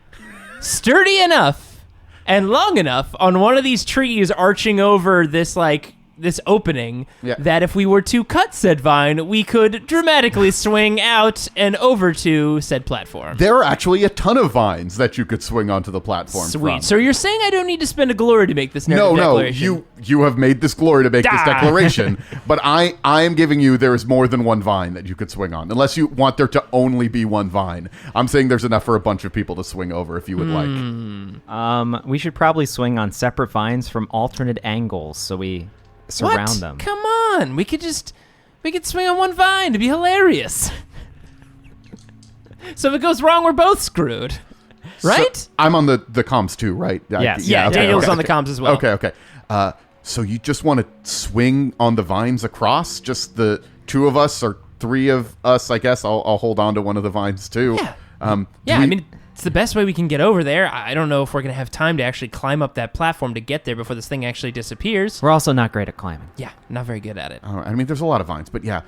sturdy enough and long enough on one of these trees arching over this opening that if we were to cut said vine, we could dramatically swing out and over to said platform. There are actually a ton of vines that you could swing onto the platform. Sweet. From. So you're saying I don't need to spend a glory to make this narrative declaration? No, you have made this glory to make this declaration, but I am giving you there is more than one vine that you could swing on, unless you want there to only be one vine. I'm saying there's enough for a bunch of people to swing over if you would like. We should probably swing on separate vines from alternate angles, so we surround them. Come on, we could swing on one vine. It'd be hilarious. So if it goes wrong, we're both screwed, right? So, I'm on the comms too, right? Yes. Yeah, okay, Daniel's okay, on the comms as well. Okay. So you just want to swing on the vines across? Just the two of us or three of us, I guess. I'll hold on to one of the vines too. Yeah. I mean, it's the best way we can get over there. I don't know if we're going to have time to actually climb up that platform to get there before this thing actually disappears. We're also not great at climbing. Yeah, not very good at it. I mean, there's a lot of vines, but yeah.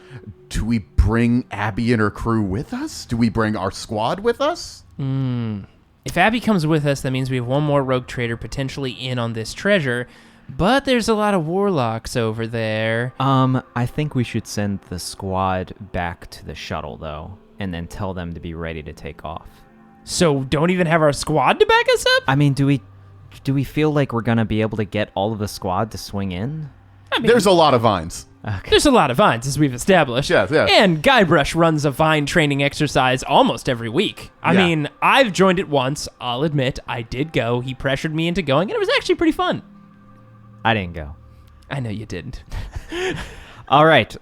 Do we bring Abby and her crew with us? Do we bring our squad with us? If Abby comes with us, that means we have one more rogue trader potentially in on this treasure. But there's a lot of warlocks over there. I think we should send the squad back to the shuttle, though, and then tell them to be ready to take off. So don't even have our squad to back us up? I mean, do we feel like we're going to be able to get all of the squad to swing in? I mean, There's a lot of vines. Okay. There's a lot of vines, as we've established. Yeah. And Guybrush runs a vine training exercise almost every week. I mean, I've joined it once. I'll admit, I did go. He pressured me into going, and it was actually pretty fun. I didn't go. I know you didn't. All right.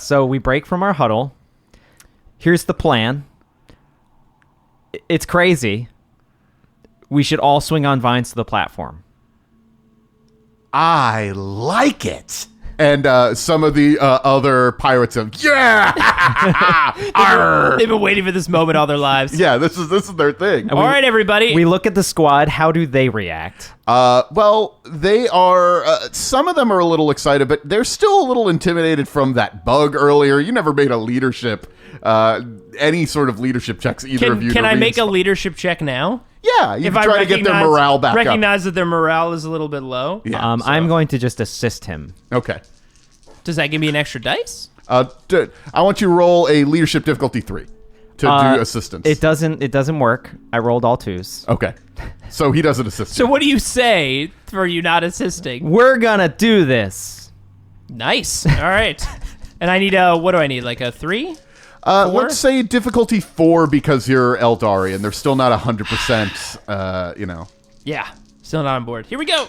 So we break from our huddle. Here's the plan. It's crazy. We should all swing on vines to the platform. I like it. And some of the other pirates have, Arr! They've been waiting for this moment all their lives. Yeah, this is their thing. All right, everybody. We look at the squad. How do they react? Well, they are, some of them are a little excited, but they're still a little intimidated from that bug earlier. You never made a leadership, any sort of leadership checks, either of you. Can I make a leadership check now? Yeah, you can try to get their morale back up. Recognize that their morale is a little bit low. Yeah, I'm going to just assist him. Okay. Does that give me an extra dice? I want you to roll a leadership difficulty 3 to do assistance. It doesn't work. I rolled all 2s. Okay. So he doesn't assist So you. what do you say for you not assisting? We're gonna do this. Nice. All right. And I need what do I need? Like a 3? 4? Let's say difficulty 4 because you're Aeldari and they're still not 100%, Yeah. Still not on board. Here we go.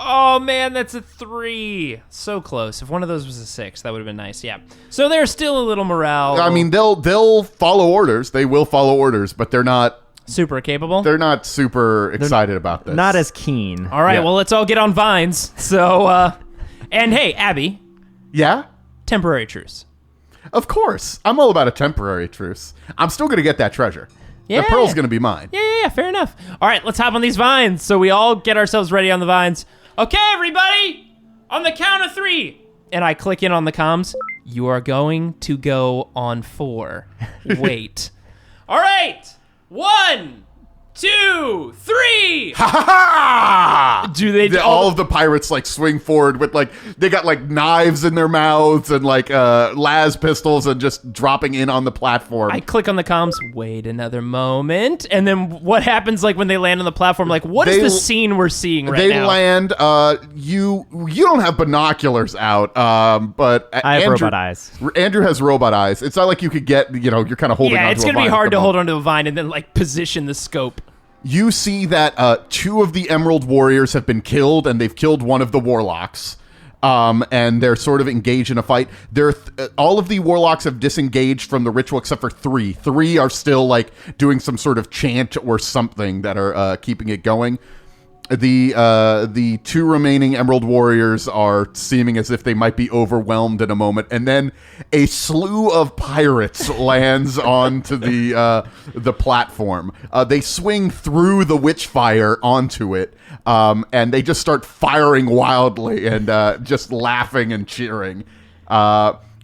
Oh man, that's a 3. So close. If one of those was a 6, that would have been nice. Yeah. So there's still a little morale. I mean, they'll follow orders. They will follow orders, but they're not super capable. They're not super excited about this. Not as keen. All right. Yeah. Well, let's all get on vines. So, and hey, Abby, Yeah? temporary truce. Of course. I'm all about a temporary truce. I'm still going to get that treasure. Yeah. The pearl's going to be mine. Yeah. Fair enough. All right, let's hop on these vines. So we all get ourselves ready on the vines. Okay, everybody, on the count of 3. And I click in on the comms. You are going to go on 4. Wait. All right. 1, 2, 3. Ha ha ha! Do they? All of the pirates like swing forward with like they got like knives in their mouths and like las pistols and just dropping in on the platform. I click on the comms. Wait another moment, and then what happens? Like when they land on the platform, like what is the scene we're seeing right now? They land. You don't have binoculars out, but I have robot eyes. Andrew has robot eyes. It's not like you could get. You're kind of holding. Yeah, onto it's a gonna be vine hard at the to hold moment. onto a vine and then like position the scope. You see that 2 of the Emerald Warriors have been killed, and they've killed one of the Warlocks. And they're sort of engaged in a fight. All of the Warlocks have disengaged from the ritual except for 3. 3 are still like doing some sort of chant or something that are keeping it going. The two remaining Emerald Warriors are seeming as if they might be overwhelmed in a moment, and then a slew of pirates lands onto the platform. They swing through the witch fire onto it, and they just start firing wildly and just laughing and cheering.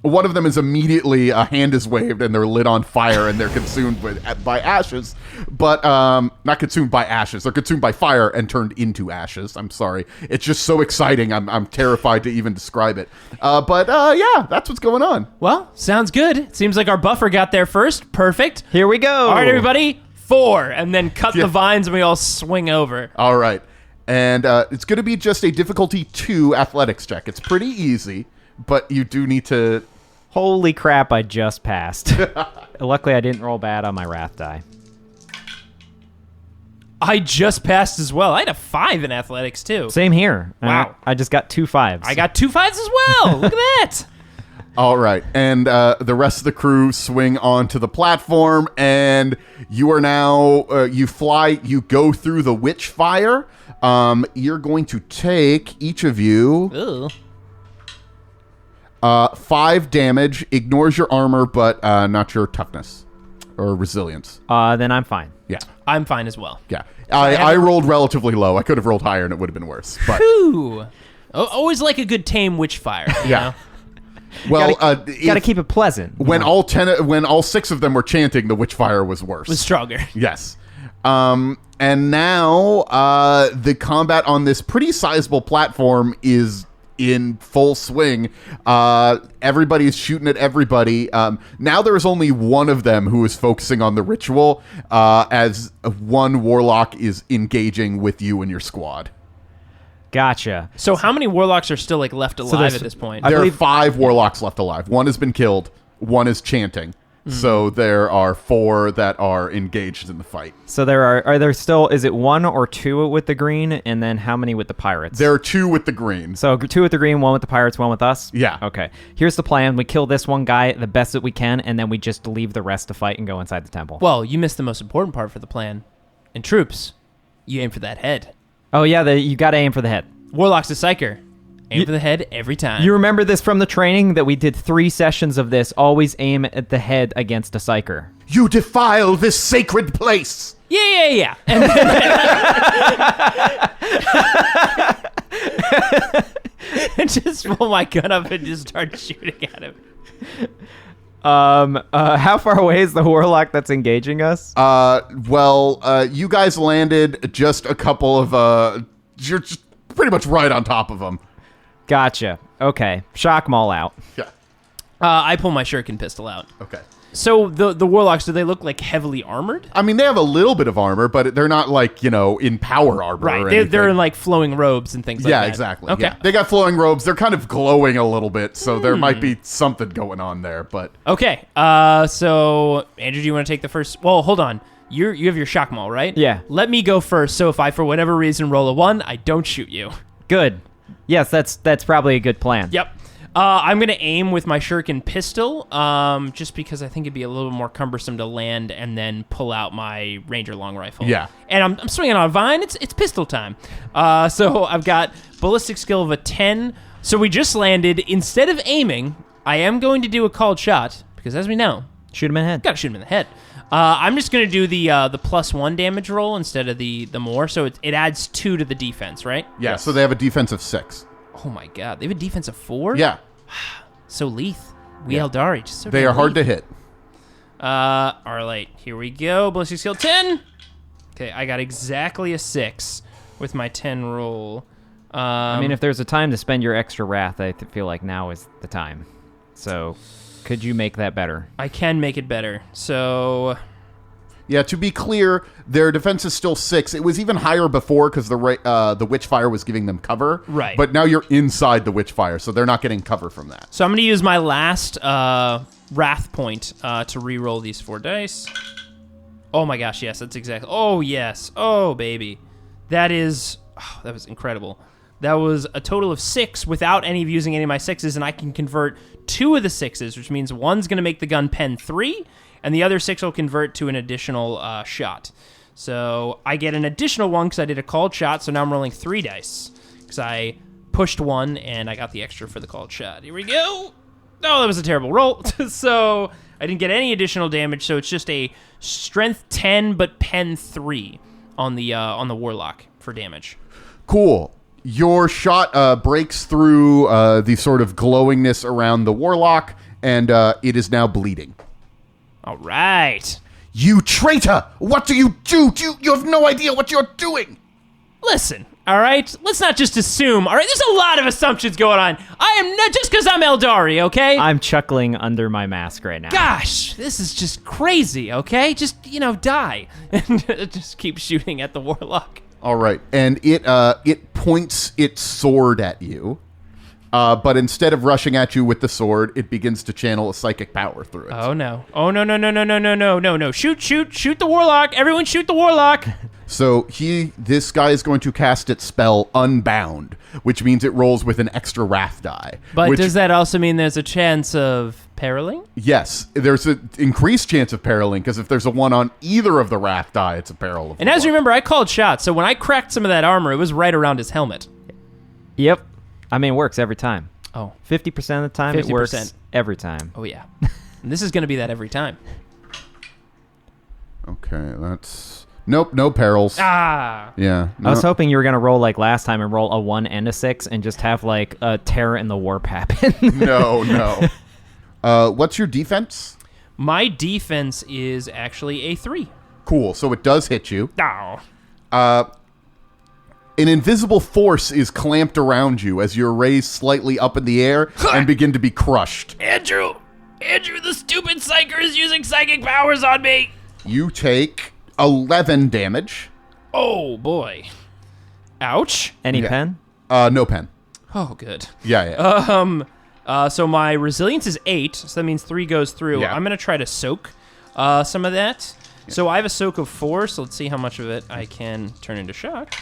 One of them is immediately, a hand is waved and they're lit on fire and they're consumed by ashes. But, not consumed by ashes. They're consumed by fire and turned into ashes. I'm sorry. It's just so exciting. I'm terrified to even describe it. But yeah, that's what's going on. Well, sounds good. It seems like our buffer got there first. Perfect. Here we go. All right, everybody. 4. And then cut the vines and we all swing over. All right. And it's going to be just a difficulty 2 athletics check. It's pretty easy, but you do need to... Holy crap, I just passed. Luckily, I didn't roll bad on my wrath die. I just passed as well. I had a 5 in athletics, too. Same here. Wow. I just got 2 5s. I got 2 5s as well. Look at that. All right. And the rest of the crew swing onto the platform, and you are now, you fly, you go through the witch fire. You're going to take, each of you... Ooh. 5 damage, ignores your armor, but not your toughness or resilience. Then I'm fine. Yeah. I'm fine as well. Yeah. I rolled relatively low. I could have rolled higher and it would have been worse. But Ooh. Always like a good tame witch fire. You know? Well, Gotta keep it pleasant. when all 6 of them were chanting, the witch fire was worse. Was stronger. Yes. And now the combat on this pretty sizable platform is in full swing. Everybody's shooting at everybody. Now there's only one of them who is focusing on the ritual, as one warlock is engaging with you and your squad. Gotcha. So how many warlocks are still like left alive there's- at this point? There are 5 warlocks left alive. One has been killed. One is chanting. So there are 4 that are engaged in the fight. So there are there still, is it 1 or 2 with the green, and then how many with the pirates? There are 2 with the green. So 2 with the green, 1 with the pirates, 1 with us? Yeah. Okay. Here's the plan. We kill this one guy the best that we can, and then we just leave the rest to fight and go inside the temple. Well, you missed the most important part for the plan. In troops, you aim for that head. Oh, yeah, you gotta aim for the head. Warlock's a psyker. Aim for the head every time. You remember this from the training that we did 3 sessions of this? Always aim at the head against a psyker. You defile this sacred place. Yeah. And then just pull my gun up and just start shooting at him. How far away is the warlock that's engaging us? You guys landed just a couple of, you're just pretty much right on top of them. Gotcha. Okay. Shock them all out. Yeah. I pull my shuriken pistol out. Okay. So the warlocks, do they look like heavily armored? I mean, they have a little bit of armor, but they're not like, in power armor. Right. Or They're in like flowing robes and things like that. Yeah, exactly. Okay. Yeah. They got flowing robes. They're kind of glowing a little bit, so there might be something going on there, but... Okay. So, Andrew, do you want to take the first... Well, hold on. You have your shock maul, right? Yeah. Let me go first, so if I, for whatever reason, roll a 1, I don't shoot you. Good. Yes, that's probably a good plan. Yep. I'm going to aim with my shuriken pistol, just because I think it'd be a little more cumbersome to land and then pull out my ranger long rifle. Yeah. And I'm swinging on a vine. It's pistol time. So I've got ballistic skill of a 10. So we just landed. Instead of aiming, I am going to do a called shot, because as we know, Shoot him in the head. got to shoot him in the head. I'm just going to do the +1 damage roll instead of the more, so it adds 2 to the defense, right? Yeah, so they have a defense of 6. Oh my god, they have a defense of 4? Yeah. So leth. Aeldari, just so They damn are hard to leth. hit. Alright, here we go. Ballistic skill 10. Okay, I got exactly a 6 with my 10 roll. I mean, if there's a time to spend your extra wrath, I feel like now is the time. So, could you make that better? I can make it better. So, Yeah, to be clear, their defense is still 6. It was even higher before because the Witchfire was giving them cover. Right. But now you're inside the Witchfire, so they're not getting cover from that. I'm going to use my last wrath point to re-roll these 4 dice. Oh my gosh, yes, that's exactly. Oh yes, oh baby, that was incredible. That was a total of 6 without using any of my 6s, and I can convert 2 of the 6s, which means one's going to make the gun pen 3, and the other 6 will convert to an additional shot. So I get an additional 1 because I did a called shot, so now I'm rolling 3 dice. Because I pushed 1, and I got the extra for the called shot. Here we go! Oh, that was a terrible roll. So I didn't get any additional damage, so it's just a strength 10, but pen 3 on the warlock for damage. Cool. Your shot breaks through the sort of glowingness around the warlock, and it is now bleeding. All right. You traitor! What do? You have no idea what you're doing! Listen, all right? Let's not just assume, all right? There's a lot of assumptions going on. I am not just because I'm Aeldari, okay? I'm chuckling under my mask right now. Gosh, this is just crazy, okay? Just, die. And just keep shooting at the warlock. All right, and it points its sword at you, but instead of rushing at you with the sword, it begins to channel a psychic power through it. Oh, no. Oh, no. Shoot the warlock. Everyone shoot the warlock. So this guy is going to cast its spell Unbound, which means it rolls with an extra wrath die. But does that also mean there's a chance of periling? Yes, there's an increased chance of periling, because if there's a 1 on either of the wrath die, it's a peril of And as you remember, I called shots, so when I cracked some of that armor, it was right around his helmet. Yep. I mean, it works every time. Oh. 50% of the time, 50%. It works every time. Oh, yeah. And this is going to be that every time. Okay, that's... Nope, no perils. Ah! Yeah. No. I was hoping you were going to roll like last time and roll a 1 and a 6 and just have like a terror in the warp happen. No. What's your defense? My defense is actually a 3. Cool, so it does hit you. Oh. An invisible force is clamped around you as you're raised slightly up in the air and begin to be crushed. Andrew, the stupid psyker is using psychic powers on me. You take 11 damage. Oh, boy. Ouch. Any Yeah. pen? No pen. Oh, good. Yeah. So my resilience is 8, so that means 3 goes through. Yeah. I'm going to try to soak some of that. Yeah. So I have a soak of 4, so let's see how much of it I can turn into shock.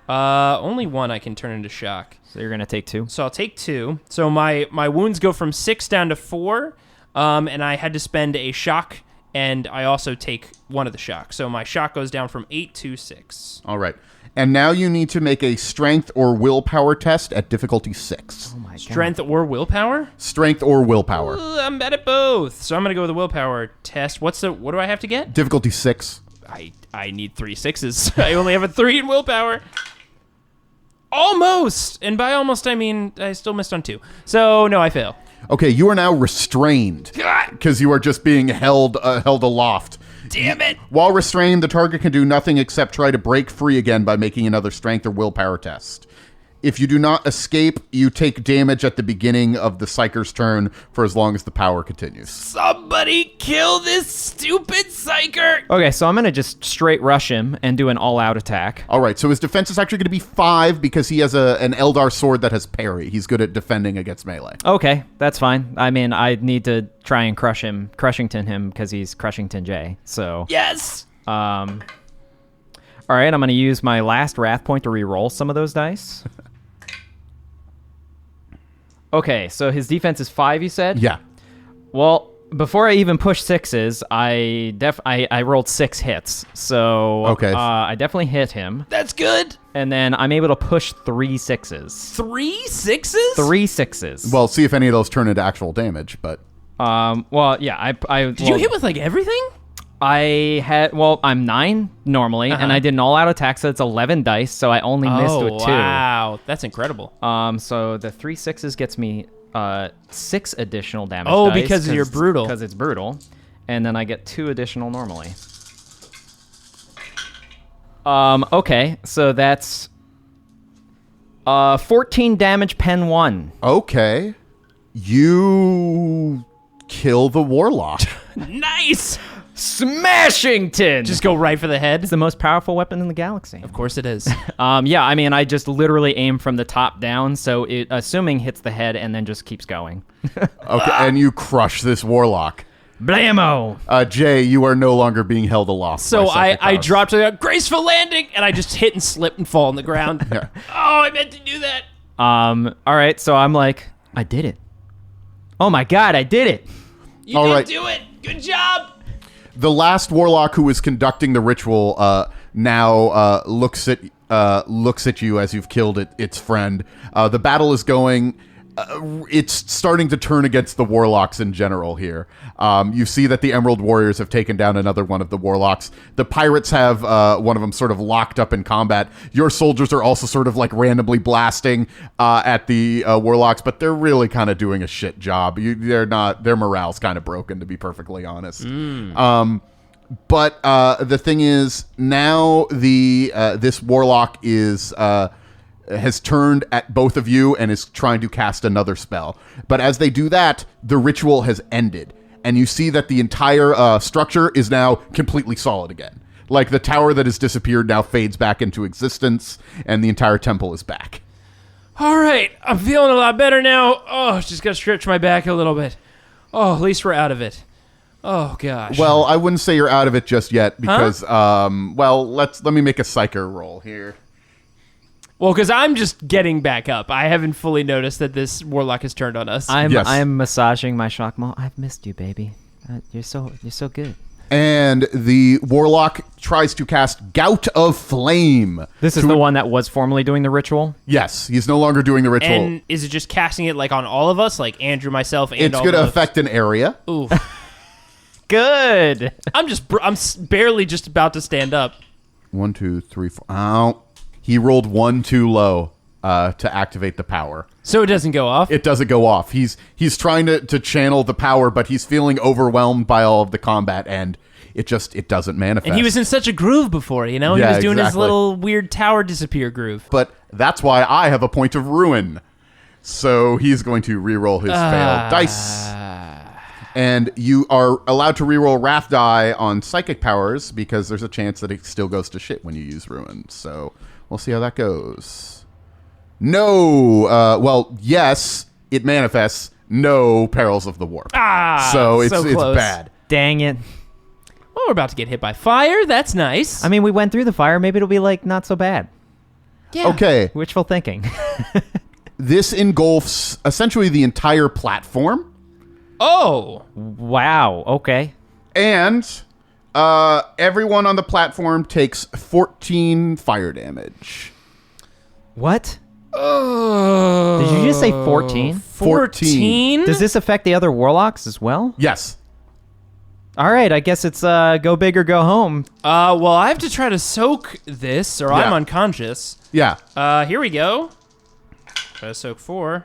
Only 1 I can turn into shock. So you're going to take 2? So I'll take 2. So my wounds go from 6 down to 4, and I had to spend a shock, and I also take 1 of the shock. So my shock goes down from 8 to 6. All right. And now you need to make a strength or willpower test at difficulty 6. Oh my God. Strength or willpower? Strength or willpower. I'm bad at both. So I'm going to go with the willpower test. What do I have to get? Difficulty 6. I need 3 6s. I only have a 3 in willpower. Almost! And by almost, I mean I still missed on 2. So, no, I fail. Okay, you are now restrained because you are just being held aloft. Damn it! While restrained, the target can do nothing except try to break free again by making another strength or willpower test. If you do not escape, you take damage at the beginning of the Psyker's turn for as long as the power continues. Somebody kill this stupid Psyker! Okay, so I'm going to just straight rush him and do an all-out attack. All right, so his defense is actually going to be 5 because he has an Eldar sword that has parry. He's good at defending against melee. Okay, that's fine. I mean, I need to try and Crushington him because he's Crushington J. So Yes! all right, I'm going to use my last wrath point to re-roll some of those dice. Okay, so his defense is 5, you said? Yeah. Well, before I even pushed 6s, I rolled 6 hits. So Okay. I definitely hit him. That's good! And then I'm able to push 3 6s. 3 6s? 3 6s. Well, see if any of those turn into actual damage, but... Well, yeah, Did you hit with, like, everything? I'm 9 normally, and I did an all-out attack, so it's 11 dice, so I only missed with 2. Wow, that's incredible. So the 3 6s gets me 6 additional damage. Oh, dice because you're brutal. Because it's brutal, and then I get 2 additional normally. Okay, so that's 14 damage, pen 1. Okay. You kill the warlock. Nice! Smashington! Just go right for the head? It's the most powerful weapon in the galaxy. Of course it is. Yeah, I mean, I just literally aim from the top down, so it, assuming hits the head and then just keeps going. Okay, and you crush this warlock. Blammo! Jay, you are no longer being held aloft. So by psychic I powers. dropped to the graceful landing, and I just hit and slip and fall on the ground. Yeah. Oh, I meant to do that. All right, so I'm like, I did it. Oh my God, I did it! You All did right. do it. Good job. The last warlock who was conducting the ritual now looks at you as you've killed its friend. The battle is going. It's starting to turn against the warlocks in general here. You see that the Emerald Warriors have taken down another one of the warlocks. The pirates have one of them sort of locked up in combat. Your soldiers are also sort of like randomly blasting at the warlocks, but they're really kind of doing a shit job. Their morale's kind of broken, to be perfectly honest. But the thing is, now this warlock has turned at both of you and is trying to cast another spell. But as they do that, the ritual has ended. And you see that the entire structure is now completely solid again. Like the tower that has disappeared now fades back into existence, and the entire temple is back. All right, I'm feeling a lot better now. Oh, just got to stretch my back a little bit. Oh, at least we're out of it. Oh, gosh. Well, I wouldn't say you're out of it just yet because, let me make a psyker roll here. Well, because I'm just getting back up. I haven't fully noticed that this warlock has turned on us. I'm massaging my shock mall. I've missed you, baby. You're so good. And the warlock tries to cast Gout of Flame. This is the one that was formerly doing the ritual? Yes, he's no longer doing the ritual. And is it just casting it like on all of us, like Andrew, myself, and it's all going to of us? affect an area. Ooh. Good. I'm barely just about to stand up. 1, 2, 3, 4. Ow. He rolled 1 too low to activate the power. So it doesn't go off? It doesn't go off. He's trying to channel the power, but he's feeling overwhelmed by all of the combat, and it doesn't manifest. And he was in such a groove before, you know? He was doing his little weird tower disappear groove. But that's why I have a point of ruin. So he's going to re-roll his failed dice. And you are allowed to reroll Wrath die on psychic powers because there's a chance that it still goes to shit when you use Ruin. So we'll see how that goes. No. Yes, it manifests. No Perils of the Warp. So it's bad. Dang it. Well, we're about to get hit by fire. That's nice. I mean, we went through the fire. Maybe it'll be, like, not so bad. Yeah. Okay. Wishful thinking. This engulfs essentially the entire platform. Oh. Wow. Okay. And everyone on the platform takes 14 fire damage. What? Oh. Did you just say 14? 14? Does this affect the other warlocks as well? Yes. All right. I guess it's go big or go home. Well, I have to try to soak this, or I'm unconscious. Yeah. Here we go. Try to soak 4.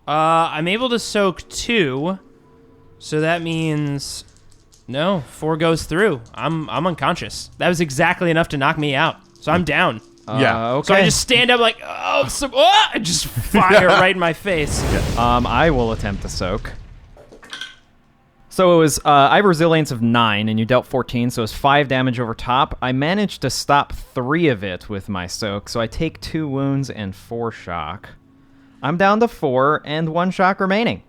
I'm able to soak 2, so that means 4 goes through. I'm unconscious. That was exactly enough to knock me out, so I'm down. Yeah. Okay. So I just stand up like, I just fire right in my face. I will attempt to soak. So it was, I have resilience of 9, and you dealt 14, so it's 5 damage over top. I managed to stop 3 of it with my soak, so I take 2 wounds and 4 shock. I'm down to 4 and 1 shock remaining.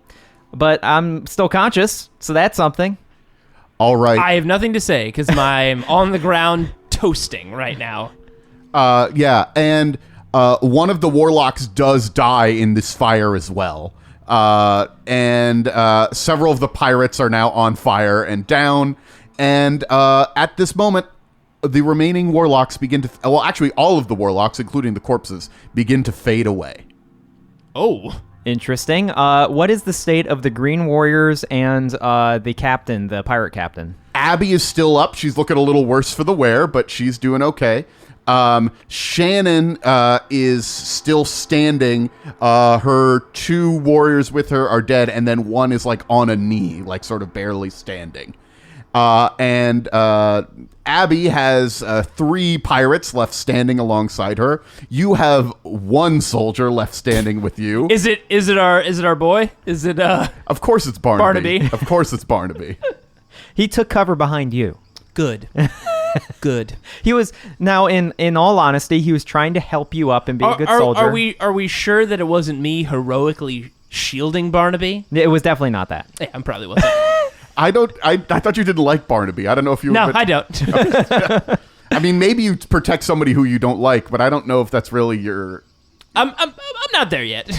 But I'm still conscious, so that's something. All right. I have nothing to say because I'm on the ground toasting right now. Yeah, and one of the warlocks does die in this fire as well. And several of the pirates are now on fire and down. And at this moment, the remaining warlocks begin to... Well, actually, all of the warlocks, including the corpses, begin to fade away. Oh. Interesting. What is the state of the Green Warriors and the captain, the pirate captain? Abby is still up. She's looking a little worse for the wear, but she's doing okay. Shannon is still standing. Her 2 warriors with her are dead, and then one is like on a knee, like sort of barely standing. And Abby has 3 pirates left standing alongside her. You have 1 soldier left standing with you. Is it our boy? Is it Of course it's Barnaby. Of course it's Barnaby. He took cover behind you. Good. Good. He was, now in all honesty, he was trying to help you up and be a good soldier. Are we sure that it wasn't me heroically shielding Barnaby? It was definitely not that. Yeah, I'm probably wasn't. I thought you didn't like Barnaby. I don't know if you... No, I don't. I mean, maybe you protect somebody who you don't like, but I don't know if that's really your... I'm not there yet.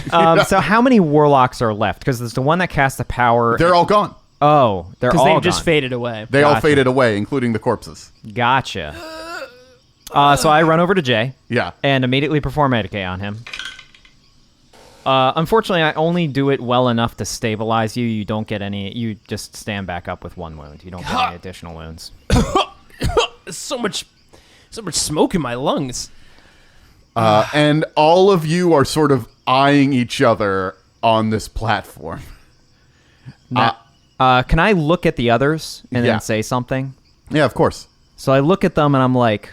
So how many warlocks are left? Because there's the one that cast the power. They're all gone. Oh, they're all Because they've gone. just faded away. They all Gotcha. faded away, including the corpses. Gotcha. So I run over to Jay. Yeah. And immediately perform Medicae on him. Unfortunately, I only do it well enough to stabilize you. You don't get any... You just stand back up with 1 wound. You don't get any additional wounds. So much smoke in my lungs. And all of you are sort of eyeing each other on this platform. Now, can I look at the others and Yeah. then say something? Yeah, of course. So I look at them and I'm like,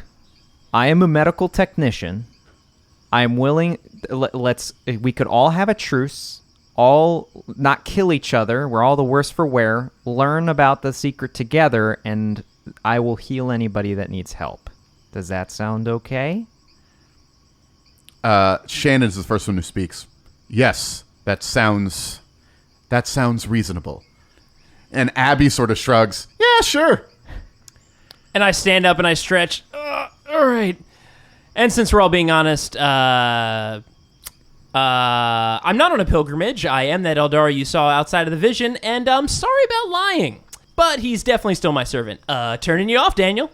I am a medical technician. I'm willing... we could all have a truce, all not kill each other. We're all the worse for wear. Learn about the secret together, and I will heal anybody that needs help. Does that sound okay? Shannon's the first one who speaks. Yes, that sounds reasonable. And Abby sort of shrugs. Yeah, sure. And I stand up and I stretch. All right. And since we're all being honest, I'm not on a pilgrimage. I am that Aeldari you saw outside of the vision, and I'm sorry about lying. But he's definitely still my servant. Turning you off, Daniel.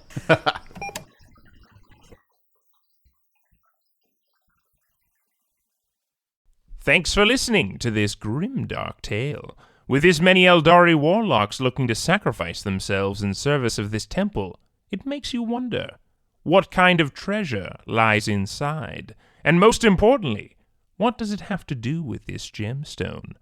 Thanks for listening to this grimdark tale. With this many Aeldari warlocks looking to sacrifice themselves in service of this temple, it makes you wonder, what kind of treasure lies inside? And most importantly, what does it have to do with this gemstone?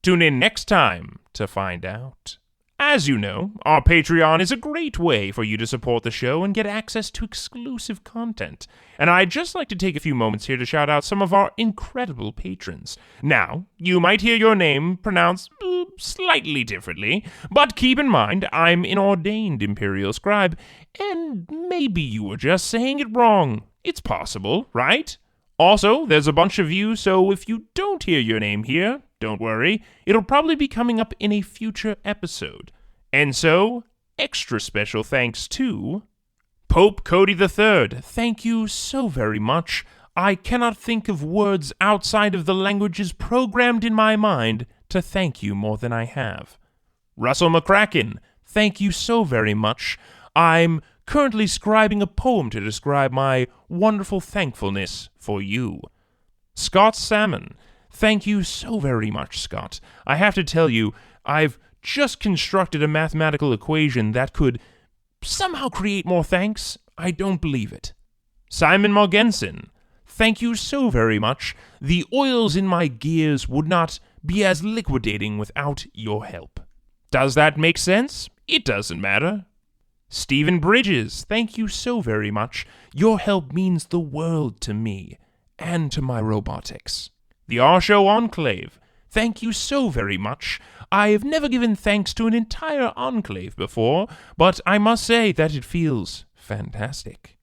Tune in next time to find out. As you know, our Patreon is a great way for you to support the show and get access to exclusive content. And I'd just like to take a few moments here to shout out some of our incredible patrons. Now, you might hear your name pronounced slightly differently, but keep in mind I'm an ordained imperial scribe, and maybe you were just saying it wrong. It's possible, right? Also, there's a bunch of you, so if you don't hear your name here, don't worry, it'll probably be coming up in a future episode. And so, extra special thanks to Pope Cody III. Thank you so very much. I cannot think of words outside of the languages programmed in my mind to thank you more than I have. Russell McCracken, thank you so very much. I'm currently scribing a poem to describe my wonderful thankfulness for you. Scott Salmon, thank you so very much, Scott. I have to tell you, I've just constructed a mathematical equation that could somehow create more thanks. I don't believe it. Simon Morgensen, thank you so very much. The oils in my gears would not be as liquidating without your help. Does that make sense? It doesn't matter. Stephen Bridges, thank you so very much. Your help means the world to me and to my robotics. The Arsho Enclave, thank you so very much. I have never given thanks to an entire enclave before, but I must say that it feels fantastic.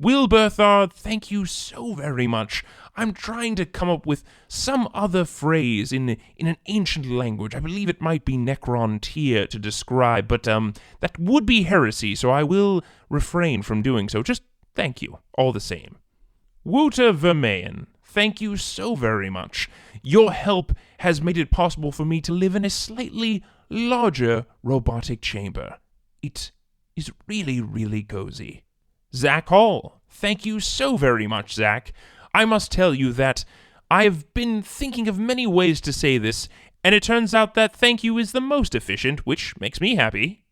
Will Berthard, thank you so very much. I'm trying to come up with some other phrase in an ancient language. I believe it might be Necron Tier to describe, but that would be heresy, so I will refrain from doing so. Just thank you, all the same. Wouter Vermeyen, thank you so very much. Your help has made it possible for me to live in a slightly larger robotic chamber. It is really, really cozy. Zach Hall, thank you so very much, Zach. I must tell you that I've been thinking of many ways to say this, and it turns out that thank you is the most efficient, which makes me happy.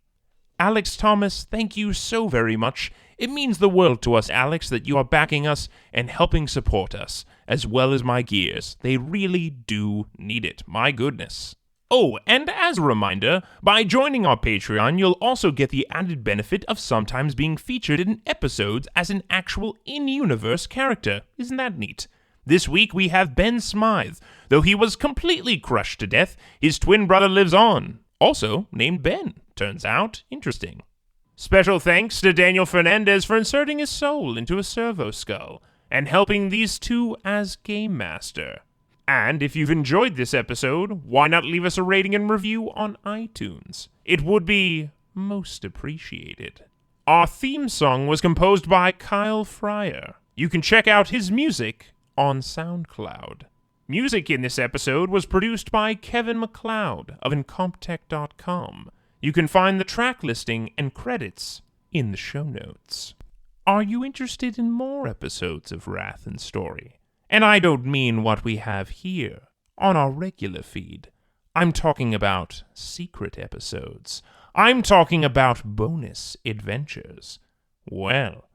Alex Thomas, thank you so very much. It means the world to us, Alex, that you are backing us and helping support us, as well as my gears. They really do need it. My goodness. Oh, and as a reminder, by joining our Patreon, you'll also get the added benefit of sometimes being featured in episodes as an actual in-universe character. Isn't that neat? This week we have Ben Smythe. Though he was completely crushed to death, his twin brother lives on. Also named Ben. Turns out interesting. Special thanks to Daniel Fernandez for inserting his soul into a Servo skull and helping these two as Game Master. And if you've enjoyed this episode, why not leave us a rating and review on iTunes? It would be most appreciated. Our theme song was composed by Kyle Fryer. You can check out his music on SoundCloud. Music in this episode was produced by Kevin MacLeod of Incomptech.com. You can find the track listing and credits in the show notes. Are you interested in more episodes of Wrath and Story? And I don't mean what we have here on our regular feed. I'm talking about secret episodes. I'm talking about bonus adventures. Well,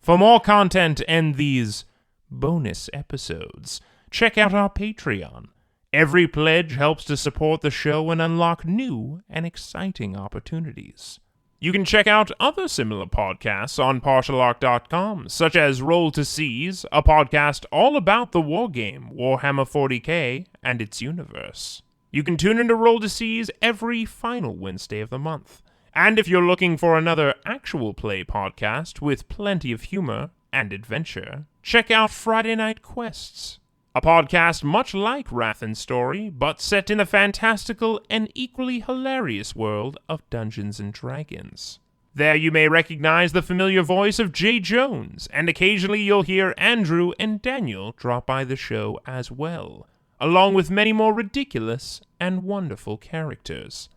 for more content and these bonus episodes, check out our Patreon. Every pledge helps to support the show and unlock new and exciting opportunities. You can check out other similar podcasts on partialarc.com, such as Roll to Seize, a podcast all about the wargame Warhammer 40k and its universe. You can tune into Roll to Seize every final Wednesday of the month. And if you're looking for another actual play podcast with plenty of humor and adventure, check out Friday Night Quests, a podcast much like Wrath and Story, but set in the fantastical and equally hilarious world of Dungeons & Dragons. There you may recognize the familiar voice of Jay Jones, and occasionally you'll hear Andrew and Daniel drop by the show as well, along with many more ridiculous and wonderful characters.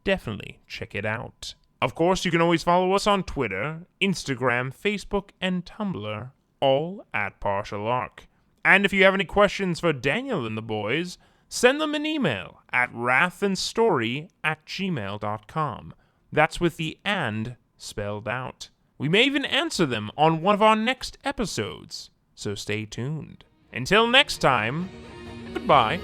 Definitely check it out. Of course, you can always follow us on Twitter, Instagram, Facebook, and Tumblr, all at Partial Arc. And if you have any questions for Daniel and the boys, send them an email at wrathandstory@gmail.com. That's with the "and" spelled out. We may even answer them on one of our next episodes, so stay tuned. Until next time, goodbye.